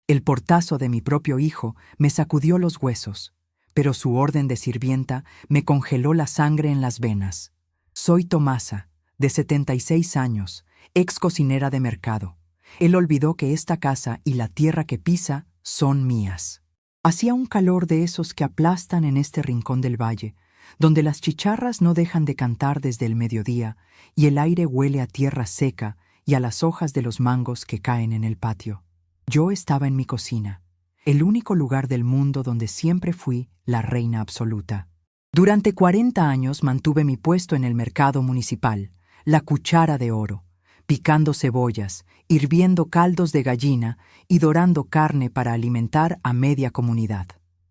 El portazo de mi propio hijo me sacudió los huesos, pero su orden de sirvienta me congeló la sangre en las venas. Soy Tomasa, de 76 años, ex cocinera de mercado. Él olvidó que esta casa y la tierra que pisa son mías. Hacía un calor de esos que aplastan en este rincón del valle, donde las chicharras no dejan de cantar desde el mediodía y el aire huele a tierra seca y a las hojas de los mangos que caen en el patio. Yo estaba en mi cocina, el único lugar del mundo donde siempre fui la reina absoluta. Durante 40 años mantuve mi puesto en el mercado municipal, la cuchara de oro, picando cebollas, hirviendo caldos de gallina y dorando carne para alimentar a media comunidad.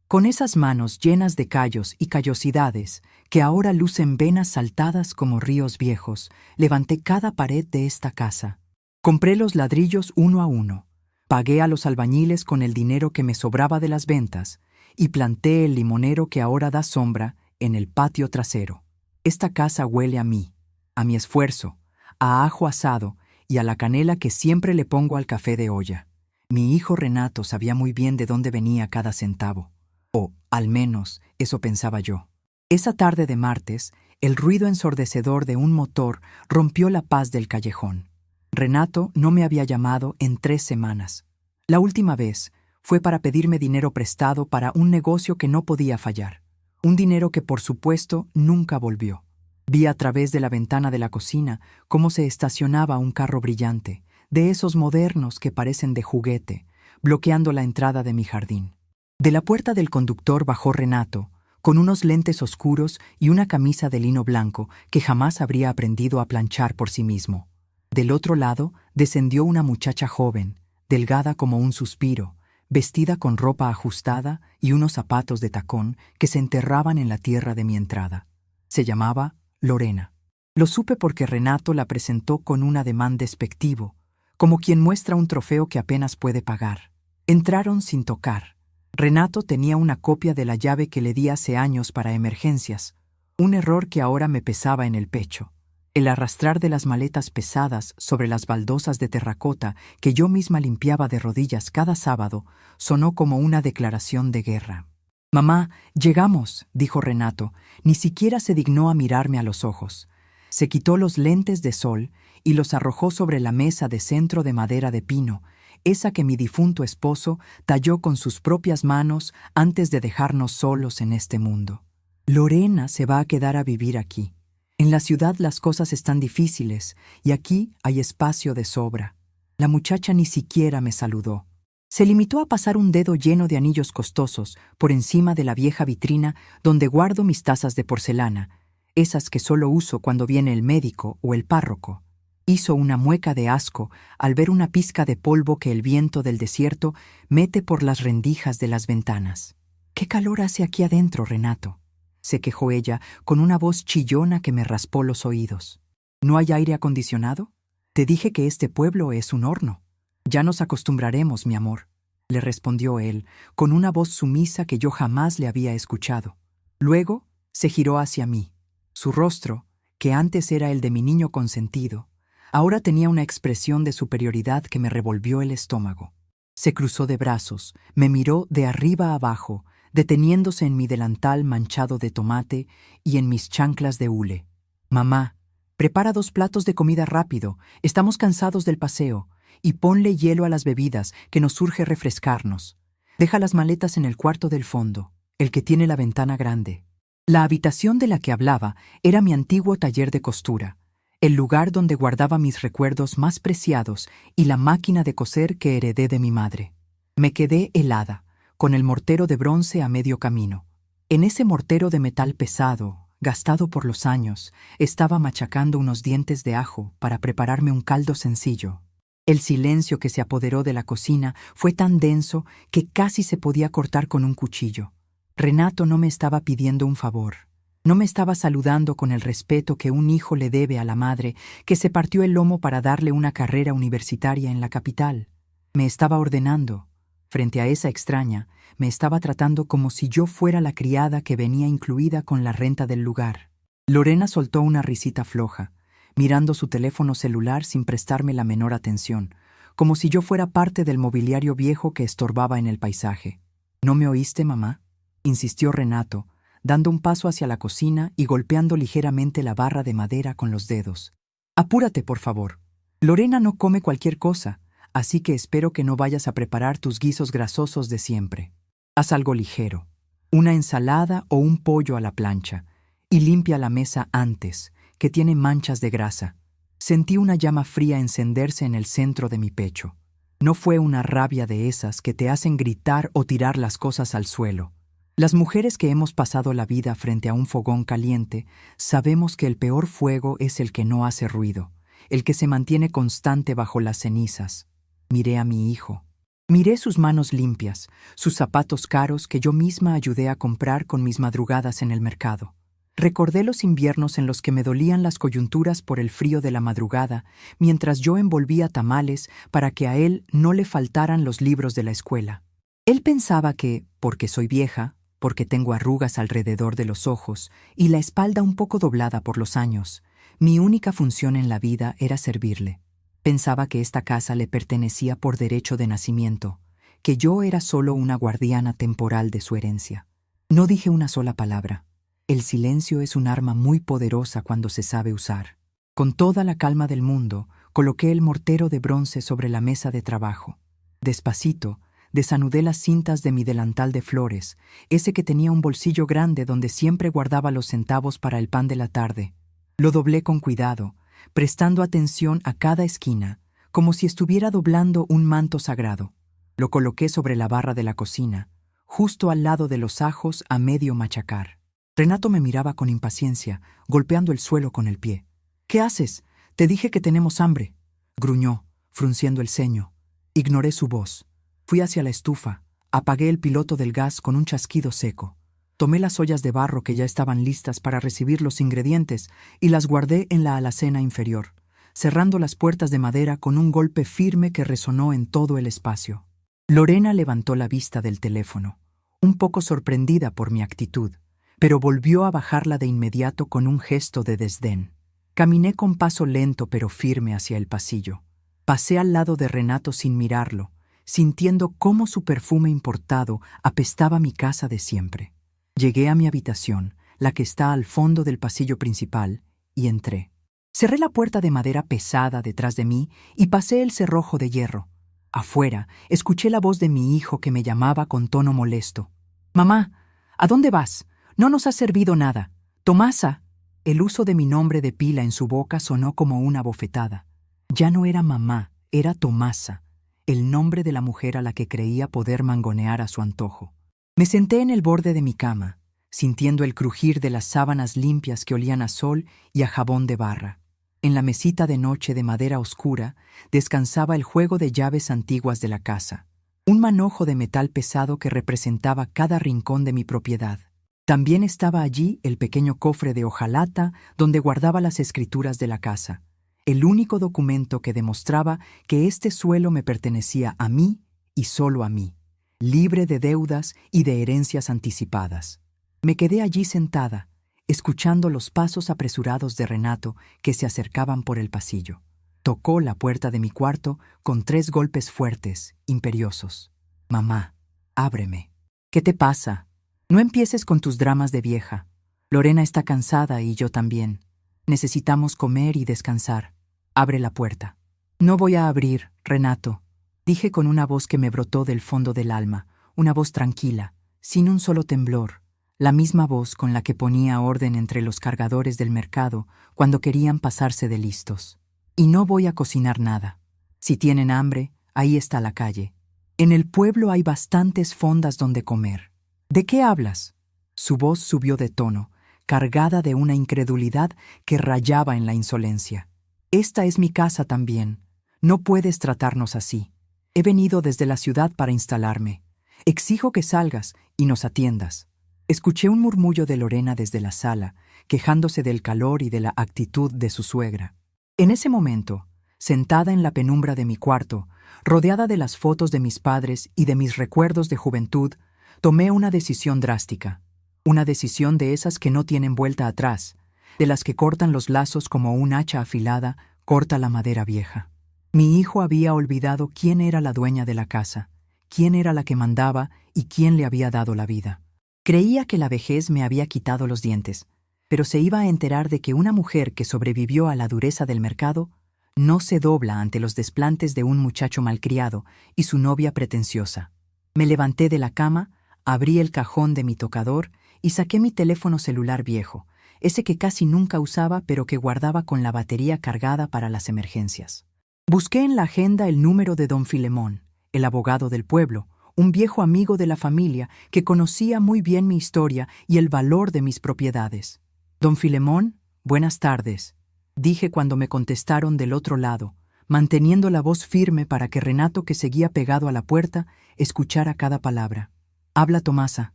Con esas manos llenas de callos y callosidades, que ahora lucen venas saltadas como ríos viejos, levanté cada pared de esta casa. Compré los ladrillos uno a uno, pagué a los albañiles con el dinero que me sobraba de las ventas y planté el limonero que ahora da sombra en el patio trasero. Esta casa huele a mí, a mi esfuerzo, a ajo asado y a la canela que siempre le pongo al café de olla. Mi hijo Renato sabía muy bien de dónde venía cada centavo. O, al menos, eso pensaba yo. Esa tarde de martes, el ruido ensordecedor de un motor rompió la paz del callejón. Renato no me había llamado en 3 semanas. La última vez fue para pedirme dinero prestado para un negocio que no podía fallar. Un dinero que, por supuesto, nunca volvió. Vi a través de la ventana de la cocina cómo se estacionaba un carro brillante, de esos modernos que parecen de juguete, bloqueando la entrada de mi jardín. De la puerta del conductor bajó Renato, con unos lentes oscuros y una camisa de lino blanco que jamás habría aprendido a planchar por sí mismo. Del otro lado descendió una muchacha joven, delgada como un suspiro, vestida con ropa ajustada y unos zapatos de tacón que se enterraban en la tierra de mi entrada. Se llamaba Lorena. Lo supe porque Renato la presentó con un ademán despectivo, como quien muestra un trofeo que apenas puede pagar. Entraron sin tocar. Renato tenía una copia de la llave que le di hace años para emergencias, un error que ahora me pesaba en el pecho. El arrastrar de las maletas pesadas sobre las baldosas de terracota que yo misma limpiaba de rodillas cada sábado sonó como una declaración de guerra. «Mamá, llegamos», dijo Renato. Ni siquiera se dignó a mirarme a los ojos. Se quitó los lentes de sol y los arrojó sobre la mesa de centro de madera de pino, esa que mi difunto esposo talló con sus propias manos antes de dejarnos solos en este mundo. Lorena se va a quedar a vivir aquí. En la ciudad las cosas están difíciles y aquí hay espacio de sobra. La muchacha ni siquiera me saludó. Se limitó a pasar un dedo lleno de anillos costosos por encima de la vieja vitrina donde guardo mis tazas de porcelana, esas que solo uso cuando viene el médico o el párroco. Hizo una mueca de asco al ver una pizca de polvo que el viento del desierto mete por las rendijas de las ventanas. «¿Qué calor hace aquí adentro, Renato?», se quejó ella con una voz chillona que me raspó los oídos. «¿No hay aire acondicionado? Te dije que este pueblo es un horno». «Ya nos acostumbraremos, mi amor», le respondió él, con una voz sumisa que yo jamás le había escuchado. Luego se giró hacia mí. Su rostro, que antes era el de mi niño consentido, ahora tenía una expresión de superioridad que me revolvió el estómago. Se cruzó de brazos, me miró de arriba a abajo, deteniéndose en mi delantal manchado de tomate y en mis chanclas de hule. «Mamá, prepara 2 platos de comida rápido, estamos cansados del paseo, y ponle hielo a las bebidas, que nos urge refrescarnos. Deja las maletas en el cuarto del fondo, el que tiene la ventana grande». La habitación de la que hablaba era mi antiguo taller de costura, el lugar donde guardaba mis recuerdos más preciados y la máquina de coser que heredé de mi madre. Me quedé helada, con el mortero de bronce a medio camino. En ese mortero de metal pesado, gastado por los años, estaba machacando unos dientes de ajo para prepararme un caldo sencillo. El silencio que se apoderó de la cocina fue tan denso que casi se podía cortar con un cuchillo. Renato no me estaba pidiendo un favor. No me estaba saludando con el respeto que un hijo le debe a la madre que se partió el lomo para darle una carrera universitaria en la capital. Me estaba ordenando. Frente a esa extraña, me estaba tratando como si yo fuera la criada que venía incluida con la renta del lugar. Lorena soltó una risita floja, mirando su teléfono celular sin prestarme la menor atención, como si yo fuera parte del mobiliario viejo que estorbaba en el paisaje. ¿No me oíste, mamá?, insistió Renato, dando un paso hacia la cocina y golpeando ligeramente la barra de madera con los dedos. Apúrate, por favor. Lorena no come cualquier cosa, así que espero que no vayas a preparar tus guisos grasosos de siempre. Haz algo ligero, una ensalada o un pollo a la plancha, y limpia la mesa antes, que tiene manchas de grasa. Sentí una llama fría encenderse en el centro de mi pecho. No fue una rabia de esas que te hacen gritar o tirar las cosas al suelo. Las mujeres que hemos pasado la vida frente a un fogón caliente sabemos que el peor fuego es el que no hace ruido, el que se mantiene constante bajo las cenizas. Miré a mi hijo. Miré sus manos limpias, sus zapatos caros que yo misma ayudé a comprar con mis madrugadas en el mercado. Recordé los inviernos en los que me dolían las coyunturas por el frío de la madrugada, mientras yo envolvía tamales para que a él no le faltaran los libros de la escuela. Él pensaba que, porque soy vieja, porque tengo arrugas alrededor de los ojos y la espalda un poco doblada por los años, mi única función en la vida era servirle. Pensaba que esta casa le pertenecía por derecho de nacimiento, que yo era solo una guardiana temporal de su herencia. No dije una sola palabra. El silencio es un arma muy poderosa cuando se sabe usar. Con toda la calma del mundo, coloqué el mortero de bronce sobre la mesa de trabajo. Despacito, desanudé las cintas de mi delantal de flores, ese que tenía un bolsillo grande donde siempre guardaba los centavos para el pan de la tarde. Lo doblé con cuidado, prestando atención a cada esquina, como si estuviera doblando un manto sagrado. Lo coloqué sobre la barra de la cocina, justo al lado de los ajos a medio machacar. Renato me miraba con impaciencia, golpeando el suelo con el pie. «¿Qué haces? Te dije que tenemos hambre», gruñó, frunciendo el ceño. Ignoré su voz. Fui hacia la estufa, apagué el piloto del gas con un chasquido seco. Tomé las ollas de barro que ya estaban listas para recibir los ingredientes y las guardé en la alacena inferior, cerrando las puertas de madera con un golpe firme que resonó en todo el espacio. Lorena levantó la vista del teléfono, un poco sorprendida por mi actitud, pero volvió a bajarla de inmediato con un gesto de desdén. Caminé con paso lento pero firme hacia el pasillo. Pasé al lado de Renato sin mirarlo, sintiendo cómo su perfume importado apestaba mi casa de siempre. Llegué a mi habitación, la que está al fondo del pasillo principal, y entré. Cerré la puerta de madera pesada detrás de mí y pasé el cerrojo de hierro. Afuera, escuché la voz de mi hijo que me llamaba con tono molesto. «Mamá, ¿a dónde vas? No nos has servido nada. Tomasa». El uso de mi nombre de pila en su boca sonó como una bofetada. Ya no era mamá, era Tomasa, el nombre de la mujer a la que creía poder mangonear a su antojo. Me senté en el borde de mi cama, sintiendo el crujir de las sábanas limpias que olían a sol y a jabón de barra. En la mesita de noche de madera oscura descansaba el juego de llaves antiguas de la casa, un manojo de metal pesado que representaba cada rincón de mi propiedad. También estaba allí el pequeño cofre de hojalata donde guardaba las escrituras de la casa, el único documento que demostraba que este suelo me pertenecía a mí y solo a mí, libre de deudas y de herencias anticipadas. Me quedé allí sentada, escuchando los pasos apresurados de Renato que se acercaban por el pasillo. Tocó la puerta de mi cuarto con 3 golpes fuertes, imperiosos. «Mamá, ábreme». «¿Qué te pasa? No empieces con tus dramas de vieja. Lorena está cansada y yo también. Necesitamos comer y descansar. Abre la puerta». «No voy a abrir, Renato», dije con una voz que me brotó del fondo del alma, una voz tranquila, sin un solo temblor, la misma voz con la que ponía orden entre los cargadores del mercado cuando querían pasarse de listos. «Y no voy a cocinar nada. Si tienen hambre, ahí está la calle. En el pueblo hay bastantes fondas donde comer». «¿De qué hablas?». Su voz subió de tono, cargada de una incredulidad que rayaba en la insolencia. «Esta es mi casa también. No puedes tratarnos así. He venido desde la ciudad para instalarme. Exijo que salgas y nos atiendas». Escuché un murmullo de Lorena desde la sala, quejándose del calor y de la actitud de su suegra. En ese momento, sentada en la penumbra de mi cuarto, rodeada de las fotos de mis padres y de mis recuerdos de juventud, tomé una decisión drástica, una decisión de esas que no tienen vuelta atrás, de las que cortan los lazos como un hacha afilada corta la madera vieja. Mi hijo había olvidado quién era la dueña de la casa, quién era la que mandaba y quién le había dado la vida. Creía que la vejez me había quitado los dientes, pero se iba a enterar de que una mujer que sobrevivió a la dureza del mercado no se dobla ante los desplantes de un muchacho malcriado y su novia pretenciosa. Me levanté de la cama, abrí el cajón de mi tocador y saqué mi teléfono celular viejo, ese que casi nunca usaba pero que guardaba con la batería cargada para las emergencias. Busqué en la agenda el número de don Filemón, el abogado del pueblo, un viejo amigo de la familia que conocía muy bien mi historia y el valor de mis propiedades. Don Filemón, buenas tardes, dije cuando me contestaron del otro lado, manteniendo la voz firme para que Renato, que seguía pegado a la puerta, escuchara cada palabra. Habla Tomasa.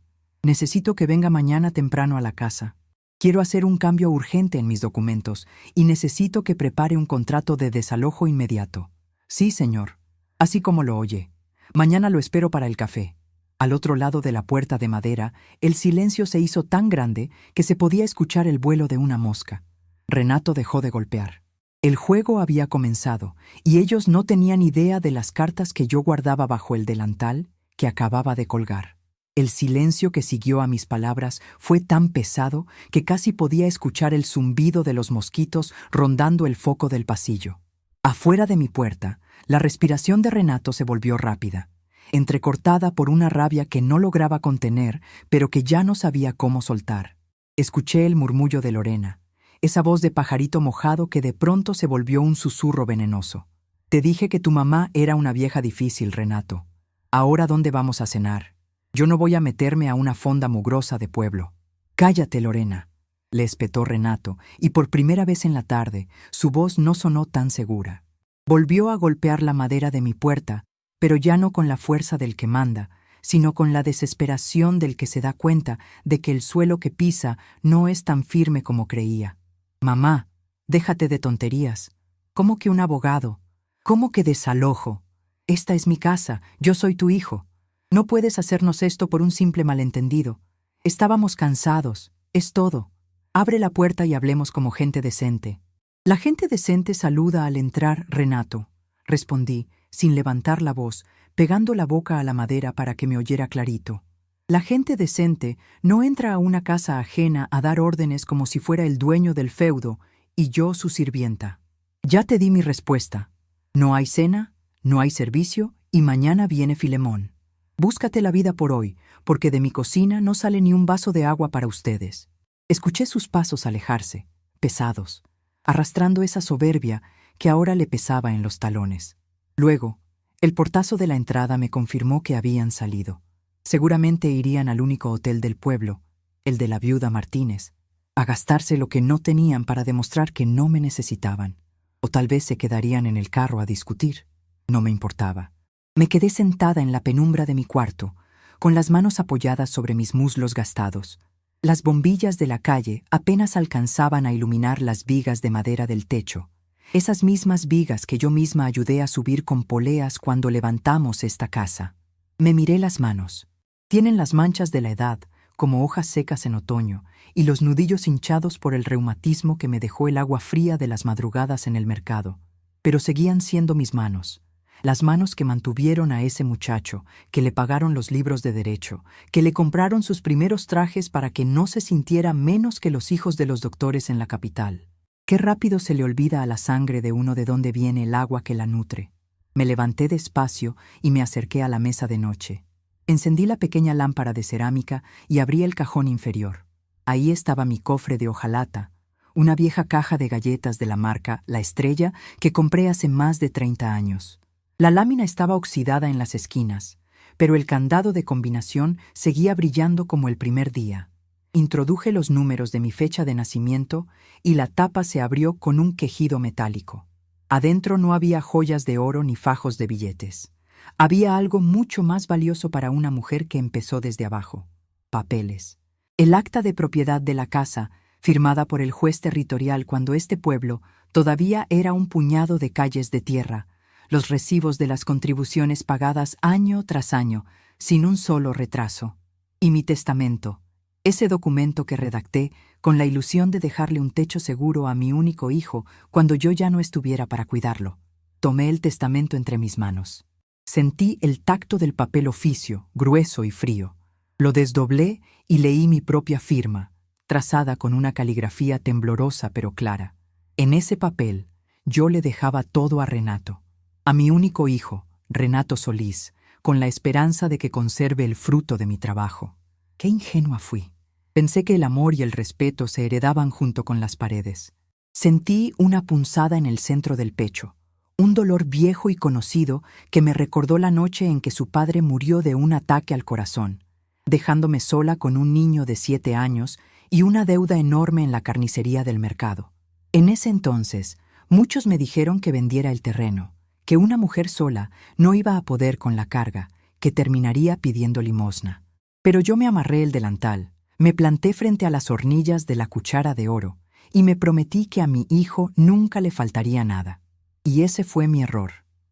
Necesito que venga mañana temprano a la casa. Quiero hacer un cambio urgente en mis documentos y necesito que prepare un contrato de desalojo inmediato. Sí, señor. Así como lo oye. Mañana lo espero para el café. Al otro lado de la puerta de madera, el silencio se hizo tan grande que se podía escuchar el vuelo de una mosca. Renato dejó de golpear. El juego había comenzado y ellos no tenían idea de las cartas que yo guardaba bajo el delantal que acababa de colgar. El silencio que siguió a mis palabras fue tan pesado que casi podía escuchar el zumbido de los mosquitos rondando el foco del pasillo. Afuera de mi puerta, la respiración de Renato se volvió rápida, entrecortada por una rabia que no lograba contener, pero que ya no sabía cómo soltar. Escuché el murmullo de Lorena, esa voz de pajarito mojado que de pronto se volvió un susurro venenoso. Te dije que tu mamá era una vieja difícil, Renato. Ahora, ¿dónde vamos a cenar? Yo no voy a meterme a una fonda mugrosa de pueblo. Cállate, Lorena, le espetó Renato, y por primera vez en la tarde su voz no sonó tan segura. Volvió a golpear la madera de mi puerta, pero ya no con la fuerza del que manda, sino con la desesperación del que se da cuenta de que el suelo que pisa no es tan firme como creía. Mamá, déjate de tonterías. ¿Cómo que un abogado? ¿Cómo que desalojo? Esta es mi casa, yo soy tu hijo. No puedes hacernos esto por un simple malentendido. Estábamos cansados, es todo. Abre la puerta y hablemos como gente decente. La gente decente saluda al entrar, Renato, respondí, sin levantar la voz, pegando la boca a la madera para que me oyera clarito. La gente decente no entra a una casa ajena a dar órdenes como si fuera el dueño del feudo y yo su sirvienta. Ya te di mi respuesta. No hay cena, no hay servicio y mañana viene Filemón. Búscate la vida por hoy, porque de mi cocina no sale ni un vaso de agua para ustedes. Escuché sus pasos alejarse, pesados, arrastrando esa soberbia que ahora le pesaba en los talones. Luego, el portazo de la entrada me confirmó que habían salido. Seguramente irían al único hotel del pueblo, el de la viuda Martínez, a gastarse lo que no tenían para demostrar que no me necesitaban. O tal vez se quedarían en el carro a discutir. No me importaba. Me quedé sentada en la penumbra de mi cuarto, con las manos apoyadas sobre mis muslos gastados. Las bombillas de la calle apenas alcanzaban a iluminar las vigas de madera del techo, esas mismas vigas que yo misma ayudé a subir con poleas cuando levantamos esta casa. Me miré las manos. Tienen las manchas de la edad, como hojas secas en otoño, y los nudillos hinchados por el reumatismo que me dejó el agua fría de las madrugadas en el mercado. Pero seguían siendo mis manos. Las manos que mantuvieron a ese muchacho, que le pagaron los libros de derecho, que le compraron sus primeros trajes para que no se sintiera menos que los hijos de los doctores en la capital. Qué rápido se le olvida a la sangre de uno de dónde viene el agua que la nutre. Me levanté despacio y me acerqué a la mesa de noche. Encendí la pequeña lámpara de cerámica y abrí el cajón inferior. Ahí estaba mi cofre de hojalata, una vieja caja de galletas de la marca La Estrella que compré hace más de 30 años. La lámina estaba oxidada en las esquinas, pero el candado de combinación seguía brillando como el primer día. Introduje los números de mi fecha de nacimiento y la tapa se abrió con un quejido metálico. Adentro no había joyas de oro ni fajos de billetes. Había algo mucho más valioso para una mujer que empezó desde abajo: papeles. El acta de propiedad de la casa, firmada por el juez territorial cuando este pueblo todavía era un puñado de calles de tierra, los recibos de las contribuciones pagadas año tras año, sin un solo retraso. Y mi testamento, ese documento que redacté con la ilusión de dejarle un techo seguro a mi único hijo cuando yo ya no estuviera para cuidarlo. Tomé el testamento entre mis manos. Sentí el tacto del papel oficio, grueso y frío. Lo desdoblé y leí mi propia firma, trazada con una caligrafía temblorosa pero clara. En ese papel, yo le dejaba todo a Renato, a mi único hijo, Renato Solís, con la esperanza de que conserve el fruto de mi trabajo. Qué ingenua fui. Pensé que el amor y el respeto se heredaban junto con las paredes. Sentí una punzada en el centro del pecho, un dolor viejo y conocido que me recordó la noche en que su padre murió de un ataque al corazón, dejándome sola con un niño de 7 años y una deuda enorme en la carnicería del mercado. En ese entonces, muchos me dijeron que vendiera el terreno, que una mujer sola no iba a poder con la carga, que terminaría pidiendo limosna. Pero yo me amarré el delantal, me planté frente a las hornillas de la cuchara de oro y me prometí que a mi hijo nunca le faltaría nada. Y ese fue mi error.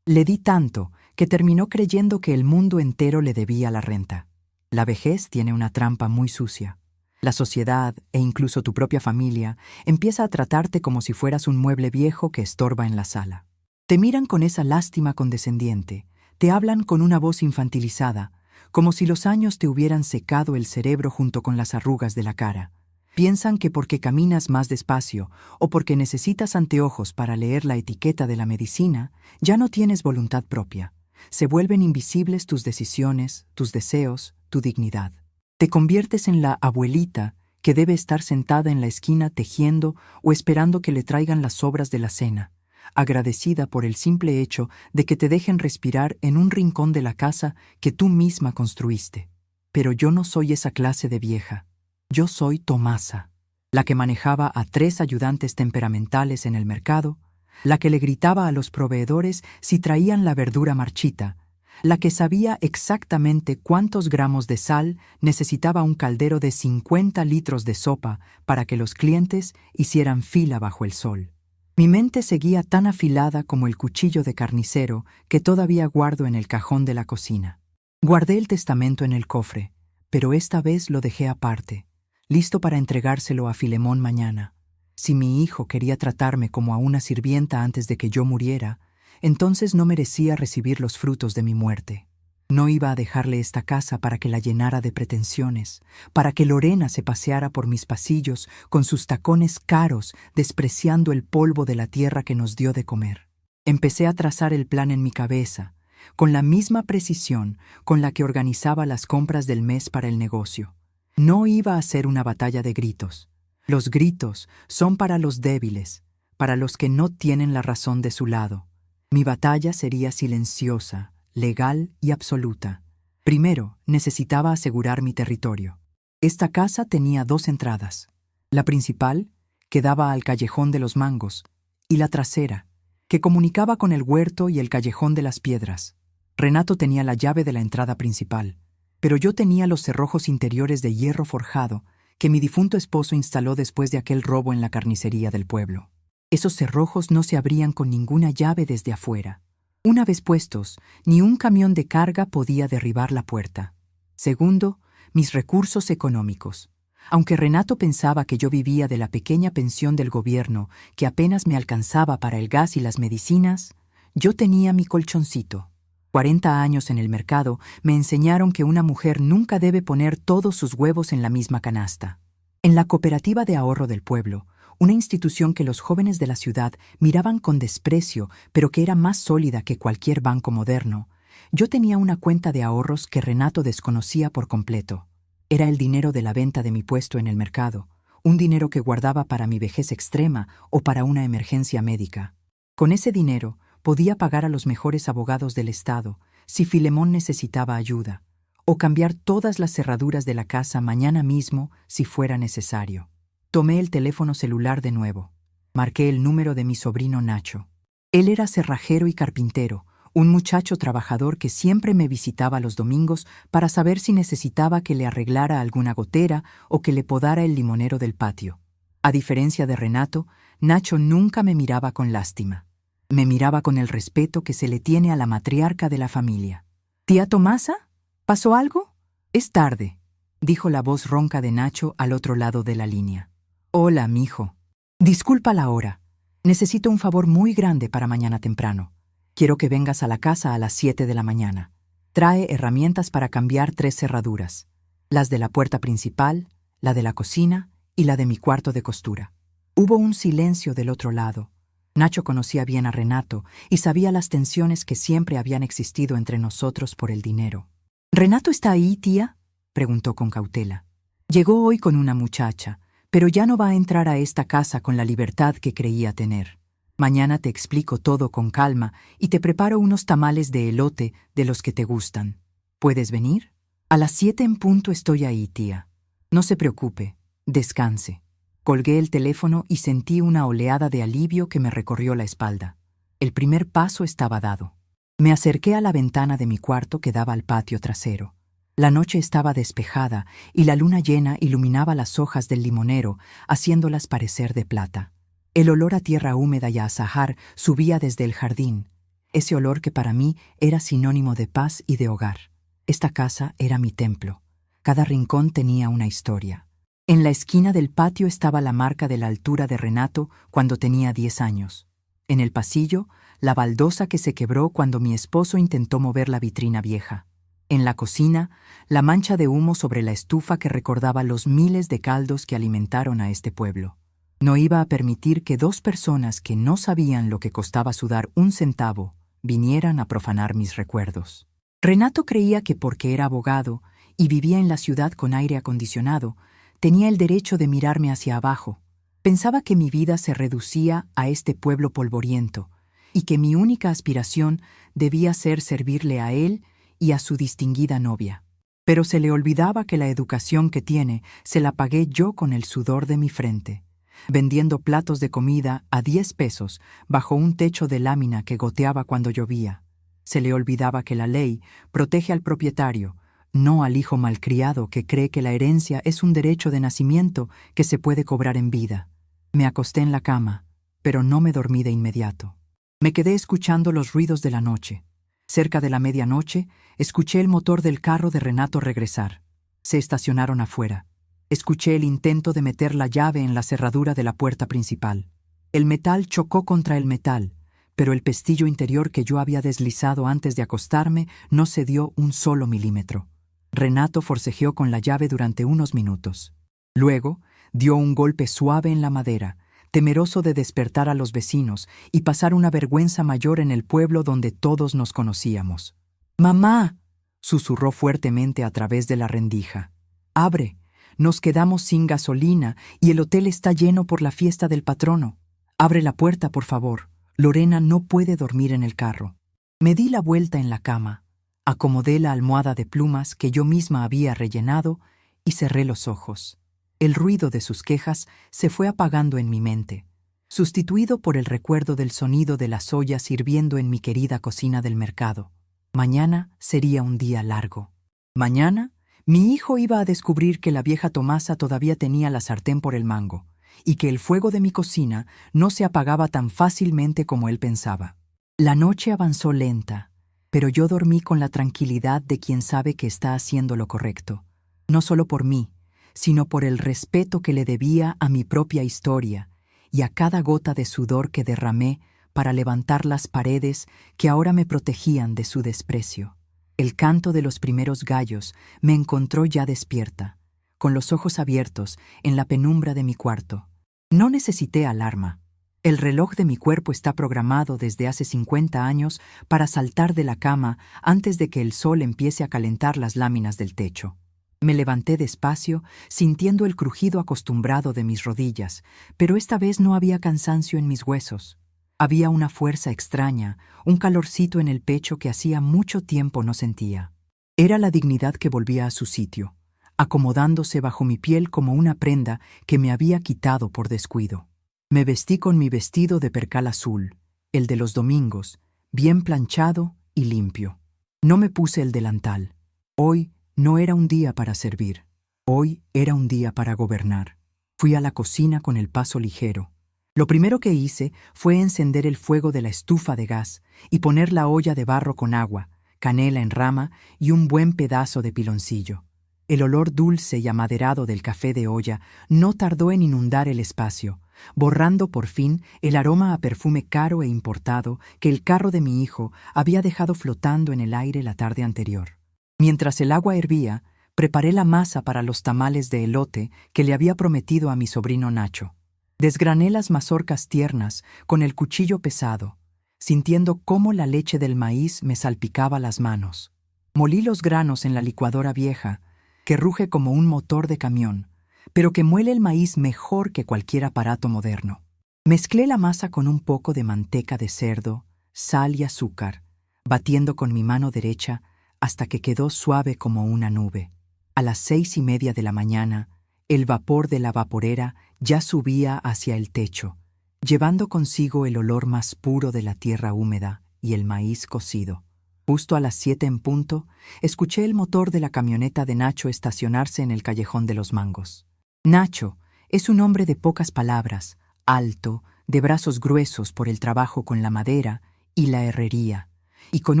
Le di tanto que terminó creyendo que el mundo entero le debía la renta. La vejez tiene una trampa muy sucia. La sociedad, e incluso tu propia familia, empieza a tratarte como si fueras un mueble viejo que estorba en la sala. Te miran con esa lástima condescendiente, te hablan con una voz infantilizada, como si los años te hubieran secado el cerebro junto con las arrugas de la cara. Piensan que porque caminas más despacio o porque necesitas anteojos para leer la etiqueta de la medicina, ya no tienes voluntad propia. Se vuelven invisibles tus decisiones, tus deseos, tu dignidad. Te conviertes en la abuelita que debe estar sentada en la esquina tejiendo o esperando que le traigan las sobras de la cena, agradecida por el simple hecho de que te dejen respirar en un rincón de la casa que tú misma construiste. Pero yo no soy esa clase de vieja. Yo soy Tomasa, la que manejaba a 3 ayudantes temperamentales en el mercado, la que le gritaba a los proveedores si traían la verdura marchita, la que sabía exactamente cuántos gramos de sal necesitaba un caldero de 50 litros de sopa para que los clientes hicieran fila bajo el sol. Mi mente seguía tan afilada como el cuchillo de carnicero que todavía guardo en el cajón de la cocina. Guardé el testamento en el cofre, pero esta vez lo dejé aparte, listo para entregárselo a Filemón mañana. Si mi hijo quería tratarme como a una sirvienta antes de que yo muriera, entonces no merecía recibir los frutos de mi muerte. No iba a dejarle esta casa para que la llenara de pretensiones, para que Lorena se paseara por mis pasillos con sus tacones caros, despreciando el polvo de la tierra que nos dio de comer. Empecé a trazar el plan en mi cabeza, con la misma precisión con la que organizaba las compras del mes para el negocio. No iba a ser una batalla de gritos. Los gritos son para los débiles, para los que no tienen la razón de su lado. Mi batalla sería silenciosa, legal y absoluta. Primero, necesitaba asegurar mi territorio. Esta casa tenía 2 entradas. La principal, que daba al callejón de los mangos, y la trasera, que comunicaba con el huerto y el callejón de las piedras. Renato tenía la llave de la entrada principal, pero yo tenía los cerrojos interiores de hierro forjado que mi difunto esposo instaló después de aquel robo en la carnicería del pueblo. Esos cerrojos no se abrían con ninguna llave desde afuera. Una vez puestos, ni un camión de carga podía derribar la puerta. Segundo, mis recursos económicos. Aunque Renato pensaba que yo vivía de la pequeña pensión del gobierno que apenas me alcanzaba para el gas y las medicinas, yo tenía mi colchoncito. 40 años en el mercado me enseñaron que una mujer nunca debe poner todos sus huevos en la misma canasta. En la cooperativa de ahorro del pueblo, una institución que los jóvenes de la ciudad miraban con desprecio, pero que era más sólida que cualquier banco moderno, yo tenía una cuenta de ahorros que Renato desconocía por completo. Era el dinero de la venta de mi puesto en el mercado, un dinero que guardaba para mi vejez extrema o para una emergencia médica. Con ese dinero, podía pagar a los mejores abogados del estado si Filemón necesitaba ayuda, o cambiar todas las cerraduras de la casa mañana mismo si fuera necesario. Tomé el teléfono celular de nuevo. Marqué el número de mi sobrino Nacho. Él era cerrajero y carpintero, un muchacho trabajador que siempre me visitaba los domingos para saber si necesitaba que le arreglara alguna gotera o que le podara el limonero del patio. A diferencia de Renato, Nacho nunca me miraba con lástima. Me miraba con el respeto que se le tiene a la matriarca de la familia. «¿Tía Tomasa? ¿Pasó algo?» «Es tarde», dijo la voz ronca de Nacho al otro lado de la línea. «Hola, mijo. Disculpa la hora. Necesito un favor muy grande para mañana temprano. Quiero que vengas a la casa a las 7 de la mañana. Trae herramientas para cambiar 3 cerraduras, las de la puerta principal, la de la cocina y la de mi cuarto de costura. Hubo un silencio del otro lado. Nacho conocía bien a Renato y sabía las tensiones que siempre habían existido entre nosotros por el dinero. ¿Renato está ahí, tía?, preguntó con cautela. Llegó hoy con una muchacha, pero ya no va a entrar a esta casa con la libertad que creía tener. Mañana te explico todo con calma y te preparo unos tamales de elote de los que te gustan. ¿Puedes venir? A las 7 en punto estoy ahí, tía. No se preocupe, descanse. Colgué el teléfono y sentí una oleada de alivio que me recorrió la espalda. El primer paso estaba dado. Me acerqué a la ventana de mi cuarto que daba al patio trasero. La noche estaba despejada y la luna llena iluminaba las hojas del limonero, haciéndolas parecer de plata. El olor a tierra húmeda y a azahar subía desde el jardín, ese olor que para mí era sinónimo de paz y de hogar. Esta casa era mi templo. Cada rincón tenía una historia. En la esquina del patio estaba la marca de la altura de Renato cuando tenía 10 años. En el pasillo, la baldosa que se quebró cuando mi esposo intentó mover la vitrina vieja. En la cocina, la mancha de humo sobre la estufa que recordaba los miles de caldos que alimentaron a este pueblo. No iba a permitir que 2 personas que no sabían lo que costaba sudar un centavo vinieran a profanar mis recuerdos. Renato creía que porque era abogado y vivía en la ciudad con aire acondicionado, tenía el derecho de mirarme hacia abajo. Pensaba que mi vida se reducía a este pueblo polvoriento y que mi única aspiración debía ser servirle a él y a su distinguida novia. Pero se le olvidaba que la educación que tiene se la pagué yo con el sudor de mi frente, vendiendo platos de comida a 10 pesos bajo un techo de lámina que goteaba cuando llovía. Se le olvidaba que la ley protege al propietario, no al hijo malcriado que cree que la herencia es un derecho de nacimiento que se puede cobrar en vida. Me acosté en la cama, pero no me dormí de inmediato. Me quedé escuchando los ruidos de la noche. Cerca de la medianoche, escuché el motor del carro de Renato regresar. Se estacionaron afuera. Escuché el intento de meter la llave en la cerradura de la puerta principal. El metal chocó contra el metal, pero el pestillo interior que yo había deslizado antes de acostarme no cedió un solo milímetro. Renato forcejeó con la llave durante unos minutos. Luego, dio un golpe suave en la madera, temeroso de despertar a los vecinos y pasar una vergüenza mayor en el pueblo donde todos nos conocíamos. «¡Mamá!», susurró fuertemente a través de la rendija. «¡Abre! Nos quedamos sin gasolina y el hotel está lleno por la fiesta del patrono. Abre la puerta, por favor. Lorena no puede dormir en el carro». Me di la vuelta en la cama, acomodé la almohada de plumas que yo misma había rellenado y cerré los ojos. El ruido de sus quejas se fue apagando en mi mente, sustituido por el recuerdo del sonido de las ollas hirviendo en mi querida cocina del mercado. Mañana sería un día largo. Mañana, mi hijo iba a descubrir que la vieja Tomasa todavía tenía la sartén por el mango y que el fuego de mi cocina no se apagaba tan fácilmente como él pensaba. La noche avanzó lenta, pero yo dormí con la tranquilidad de quien sabe que está haciendo lo correcto, no solo por mí, sino por el respeto que le debía a mi propia historia y a cada gota de sudor que derramé para levantar las paredes que ahora me protegían de su desprecio. El canto de los primeros gallos me encontró ya despierta, con los ojos abiertos en la penumbra de mi cuarto. No necesité alarma. El reloj de mi cuerpo está programado desde hace 50 años para saltar de la cama antes de que el sol empiece a calentar las láminas del techo. Me levanté despacio, sintiendo el crujido acostumbrado de mis rodillas, pero esta vez no había cansancio en mis huesos. Había una fuerza extraña, un calorcito en el pecho que hacía mucho tiempo no sentía. Era la dignidad que volvía a su sitio, acomodándose bajo mi piel como una prenda que me había quitado por descuido. Me vestí con mi vestido de percal azul, el de los domingos, bien planchado y limpio. No me puse el delantal. Hoy no era un día para servir. Hoy era un día para gobernar. Fui a la cocina con el paso ligero. Lo primero que hice fue encender el fuego de la estufa de gas y poner la olla de barro con agua, canela en rama y un buen pedazo de piloncillo. El olor dulce y amaderado del café de olla no tardó en inundar el espacio, borrando por fin el aroma a perfume caro e importado que el carro de mi hijo había dejado flotando en el aire la tarde anterior. Mientras el agua hervía, preparé la masa para los tamales de elote que le había prometido a mi sobrino Nacho. Desgrané las mazorcas tiernas con el cuchillo pesado, sintiendo cómo la leche del maíz me salpicaba las manos. Molí los granos en la licuadora vieja, que ruge como un motor de camión, pero que muele el maíz mejor que cualquier aparato moderno. Mezclé la masa con un poco de manteca de cerdo, sal y azúcar, batiendo con mi mano derecha hasta que quedó suave como una nube. A las 6:30 de la mañana, el vapor de la vaporera ya subía hacia el techo, llevando consigo el olor más puro de la tierra húmeda y el maíz cocido. Justo a las 7 en punto, escuché el motor de la camioneta de Nacho estacionarse en el callejón de los Mangos. Nacho es un hombre de pocas palabras, alto, de brazos gruesos por el trabajo con la madera y la herrería, y con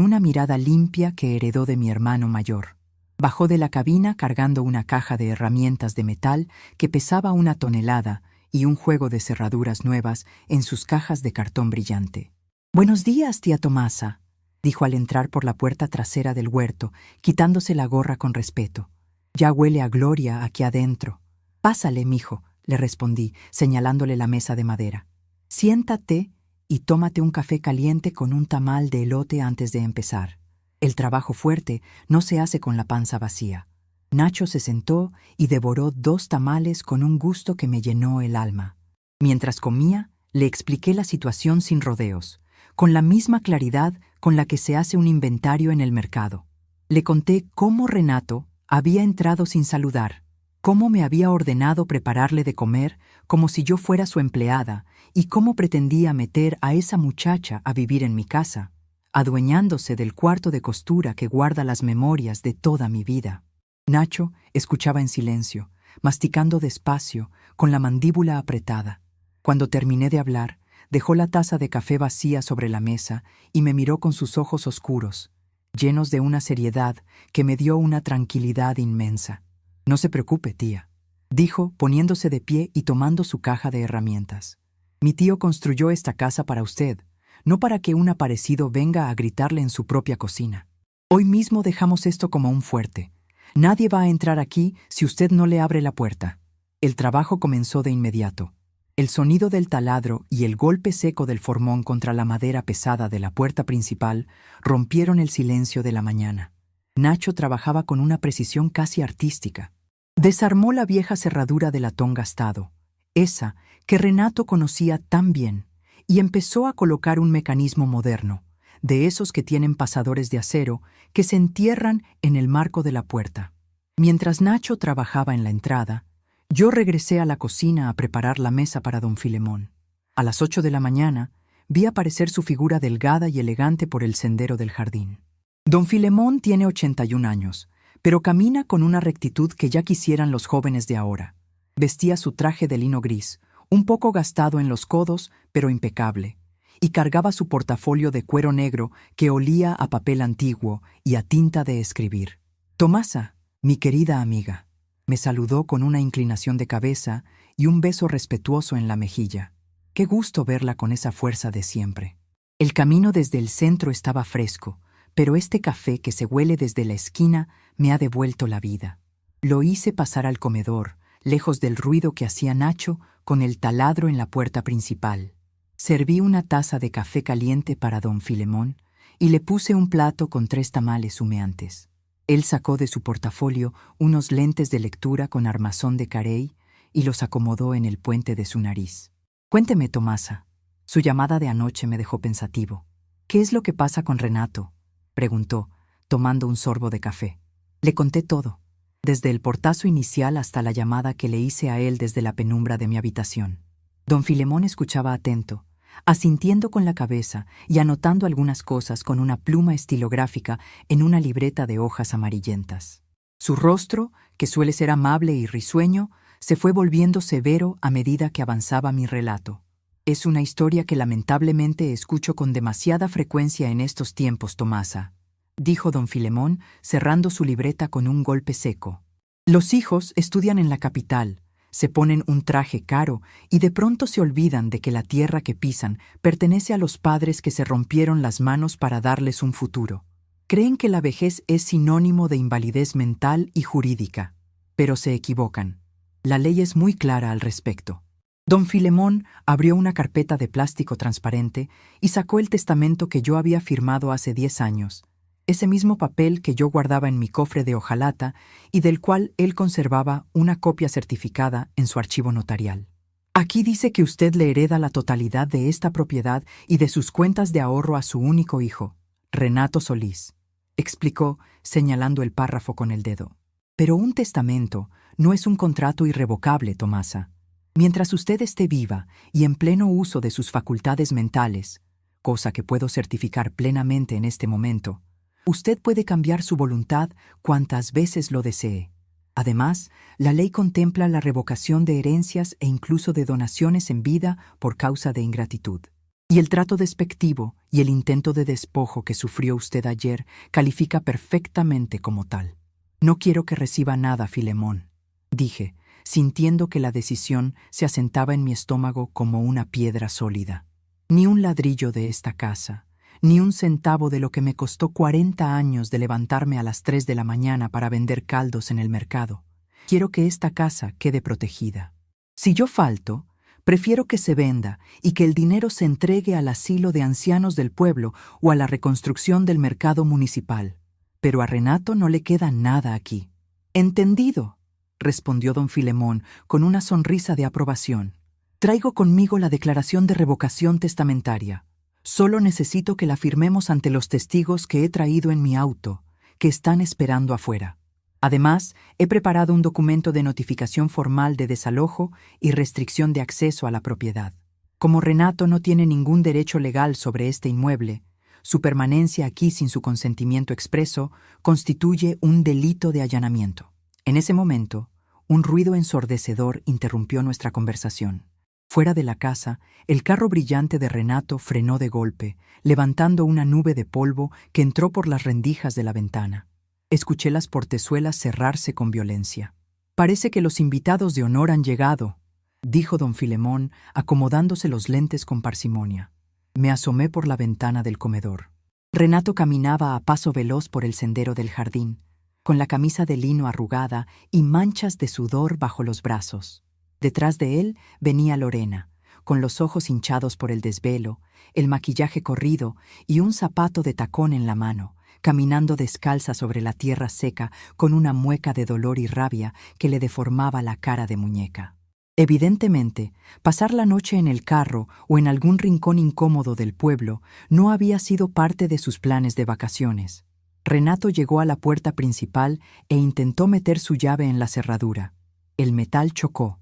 una mirada limpia que heredó de mi hermano mayor. Bajó de la cabina cargando una caja de herramientas de metal que pesaba 1 tonelada y un juego de cerraduras nuevas en sus cajas de cartón brillante. «Buenos días, tía Tomasa», dijo al entrar por la puerta trasera del huerto, quitándose la gorra con respeto. «Ya huele a gloria aquí adentro». «Pásale, mijo», le respondí, señalándole la mesa de madera. «Siéntate y tómate un café caliente con un tamal de elote antes de empezar. El trabajo fuerte no se hace con la panza vacía». Nacho se sentó y devoró 2 tamales con un gusto que me llenó el alma. Mientras comía, le expliqué la situación sin rodeos, con la misma claridad con la que se hace un inventario en el mercado. Le conté cómo Renato había entrado sin saludar, cómo me había ordenado prepararle de comer como si yo fuera su empleada y cómo pretendía meter a esa muchacha a vivir en mi casa, adueñándose del cuarto de costura que guarda las memorias de toda mi vida. Nacho escuchaba en silencio, masticando despacio, con la mandíbula apretada. Cuando terminé de hablar, dejó la taza de café vacía sobre la mesa y me miró con sus ojos oscuros, llenos de una seriedad que me dio una tranquilidad inmensa. «No se preocupe, tía», dijo, poniéndose de pie y tomando su caja de herramientas. «Mi tío construyó esta casa para usted, no para que un aparecido venga a gritarle en su propia cocina. Hoy mismo dejamos esto como un fuerte. Nadie va a entrar aquí si usted no le abre la puerta». El trabajo comenzó de inmediato. El sonido del taladro y el golpe seco del formón contra la madera pesada de la puerta principal rompieron el silencio de la mañana. Nacho trabajaba con una precisión casi artística. Desarmó la vieja cerradura de latón gastado, esa que Renato conocía tan bien, y empezó a colocar un mecanismo moderno, de esos que tienen pasadores de acero que se entierran en el marco de la puerta. Mientras Nacho trabajaba en la entrada, yo regresé a la cocina a preparar la mesa para don Filemón. A las 8 de la mañana, vi aparecer su figura delgada y elegante por el sendero del jardín. Don Filemón tiene 81 años, pero camina con una rectitud que ya quisieran los jóvenes de ahora. Vestía su traje de lino gris, un poco gastado en los codos, pero impecable, y cargaba su portafolio de cuero negro que olía a papel antiguo y a tinta de escribir. «Tomasa, mi querida amiga», me saludó con una inclinación de cabeza y un beso respetuoso en la mejilla. Qué gusto verla con esa fuerza de siempre. El camino desde el centro estaba fresco, pero este café que se huele desde la esquina me ha devuelto la vida. Lo hice pasar al comedor, lejos del ruido que hacía Nacho con el taladro en la puerta principal. Serví una taza de café caliente para don Filemón y le puse un plato con 3 tamales humeantes. Él sacó de su portafolio unos lentes de lectura con armazón de carey y los acomodó en el puente de su nariz. «Cuénteme, Tomasa». Su llamada de anoche me dejó pensativo. «¿Qué es lo que pasa con Renato?», preguntó, tomando un sorbo de café. Le conté todo, desde el portazo inicial hasta la llamada que le hice a él desde la penumbra de mi habitación. Don Filemón escuchaba atento, asintiendo con la cabeza y anotando algunas cosas con una pluma estilográfica en una libreta de hojas amarillentas. Su rostro, que suele ser amable y risueño, se fue volviendo severo a medida que avanzaba mi relato. «Es una historia que lamentablemente escucho con demasiada frecuencia en estos tiempos, Tomasa», dijo don Filemón, cerrando su libreta con un golpe seco. «Los hijos estudian en la capital, Se ponen un traje caro y de pronto se olvidan de que la tierra que pisan pertenece a los padres que se rompieron las manos para darles un futuro. Creen que la vejez es sinónimo de invalidez mental y jurídica, pero se equivocan. La ley es muy clara al respecto. Don Filemón abrió una carpeta de plástico transparente y sacó el testamento que yo había firmado hace 10 años, ese mismo papel que yo guardaba en mi cofre de hojalata y del cual él conservaba una copia certificada en su archivo notarial. Aquí dice que usted le hereda la totalidad de esta propiedad y de sus cuentas de ahorro a su único hijo, Renato Solís, explicó, señalando el párrafo con el dedo. Pero un testamento no es un contrato irrevocable, Tomasa. Mientras usted esté viva y en pleno uso de sus facultades mentales, cosa que puedo certificar plenamente en este momento, usted puede cambiar su voluntad cuantas veces lo desee. Además, la ley contempla la revocación de herencias e incluso de donaciones en vida por causa de ingratitud. Y el trato despectivo y el intento de despojo que sufrió usted ayer califica perfectamente como tal. No quiero que reciba nada, Filemón, dije, sintiendo que la decisión se asentaba en mi estómago como una piedra sólida. Ni un ladrillo de esta casa, ni un centavo de lo que me costó 40 años de levantarme a las 3 de la mañana para vender caldos en el mercado. Quiero que esta casa quede protegida. Si yo falto, prefiero que se venda y que el dinero se entregue al asilo de ancianos del pueblo o a la reconstrucción del mercado municipal. Pero a Renato no le queda nada aquí. «Entendido», respondió don Filemón con una sonrisa de aprobación. «Traigo conmigo la declaración de revocación testamentaria. Solo necesito que la firmemos ante los testigos que he traído en mi auto, que están esperando afuera. Además, he preparado un documento de notificación formal de desalojo y restricción de acceso a la propiedad. Como Renato no tiene ningún derecho legal sobre este inmueble, su permanencia aquí sin su consentimiento expreso constituye un delito de allanamiento». En ese momento, un ruido ensordecedor interrumpió nuestra conversación. Fuera de la casa, el carro brillante de Renato frenó de golpe, levantando una nube de polvo que entró por las rendijas de la ventana. Escuché las portezuelas cerrarse con violencia. «Parece que los invitados de honor han llegado», dijo don Filemón, acomodándose los lentes con parsimonia. Me asomé por la ventana del comedor. Renato caminaba a paso veloz por el sendero del jardín, con la camisa de lino arrugada y manchas de sudor bajo los brazos. Detrás de él venía Lorena, con los ojos hinchados por el desvelo, el maquillaje corrido y un zapato de tacón en la mano, caminando descalza sobre la tierra seca con una mueca de dolor y rabia que le deformaba la cara de muñeca. Evidentemente, pasar la noche en el carro o en algún rincón incómodo del pueblo no había sido parte de sus planes de vacaciones. Renato llegó a la puerta principal e intentó meter su llave en la cerradura. El metal chocó,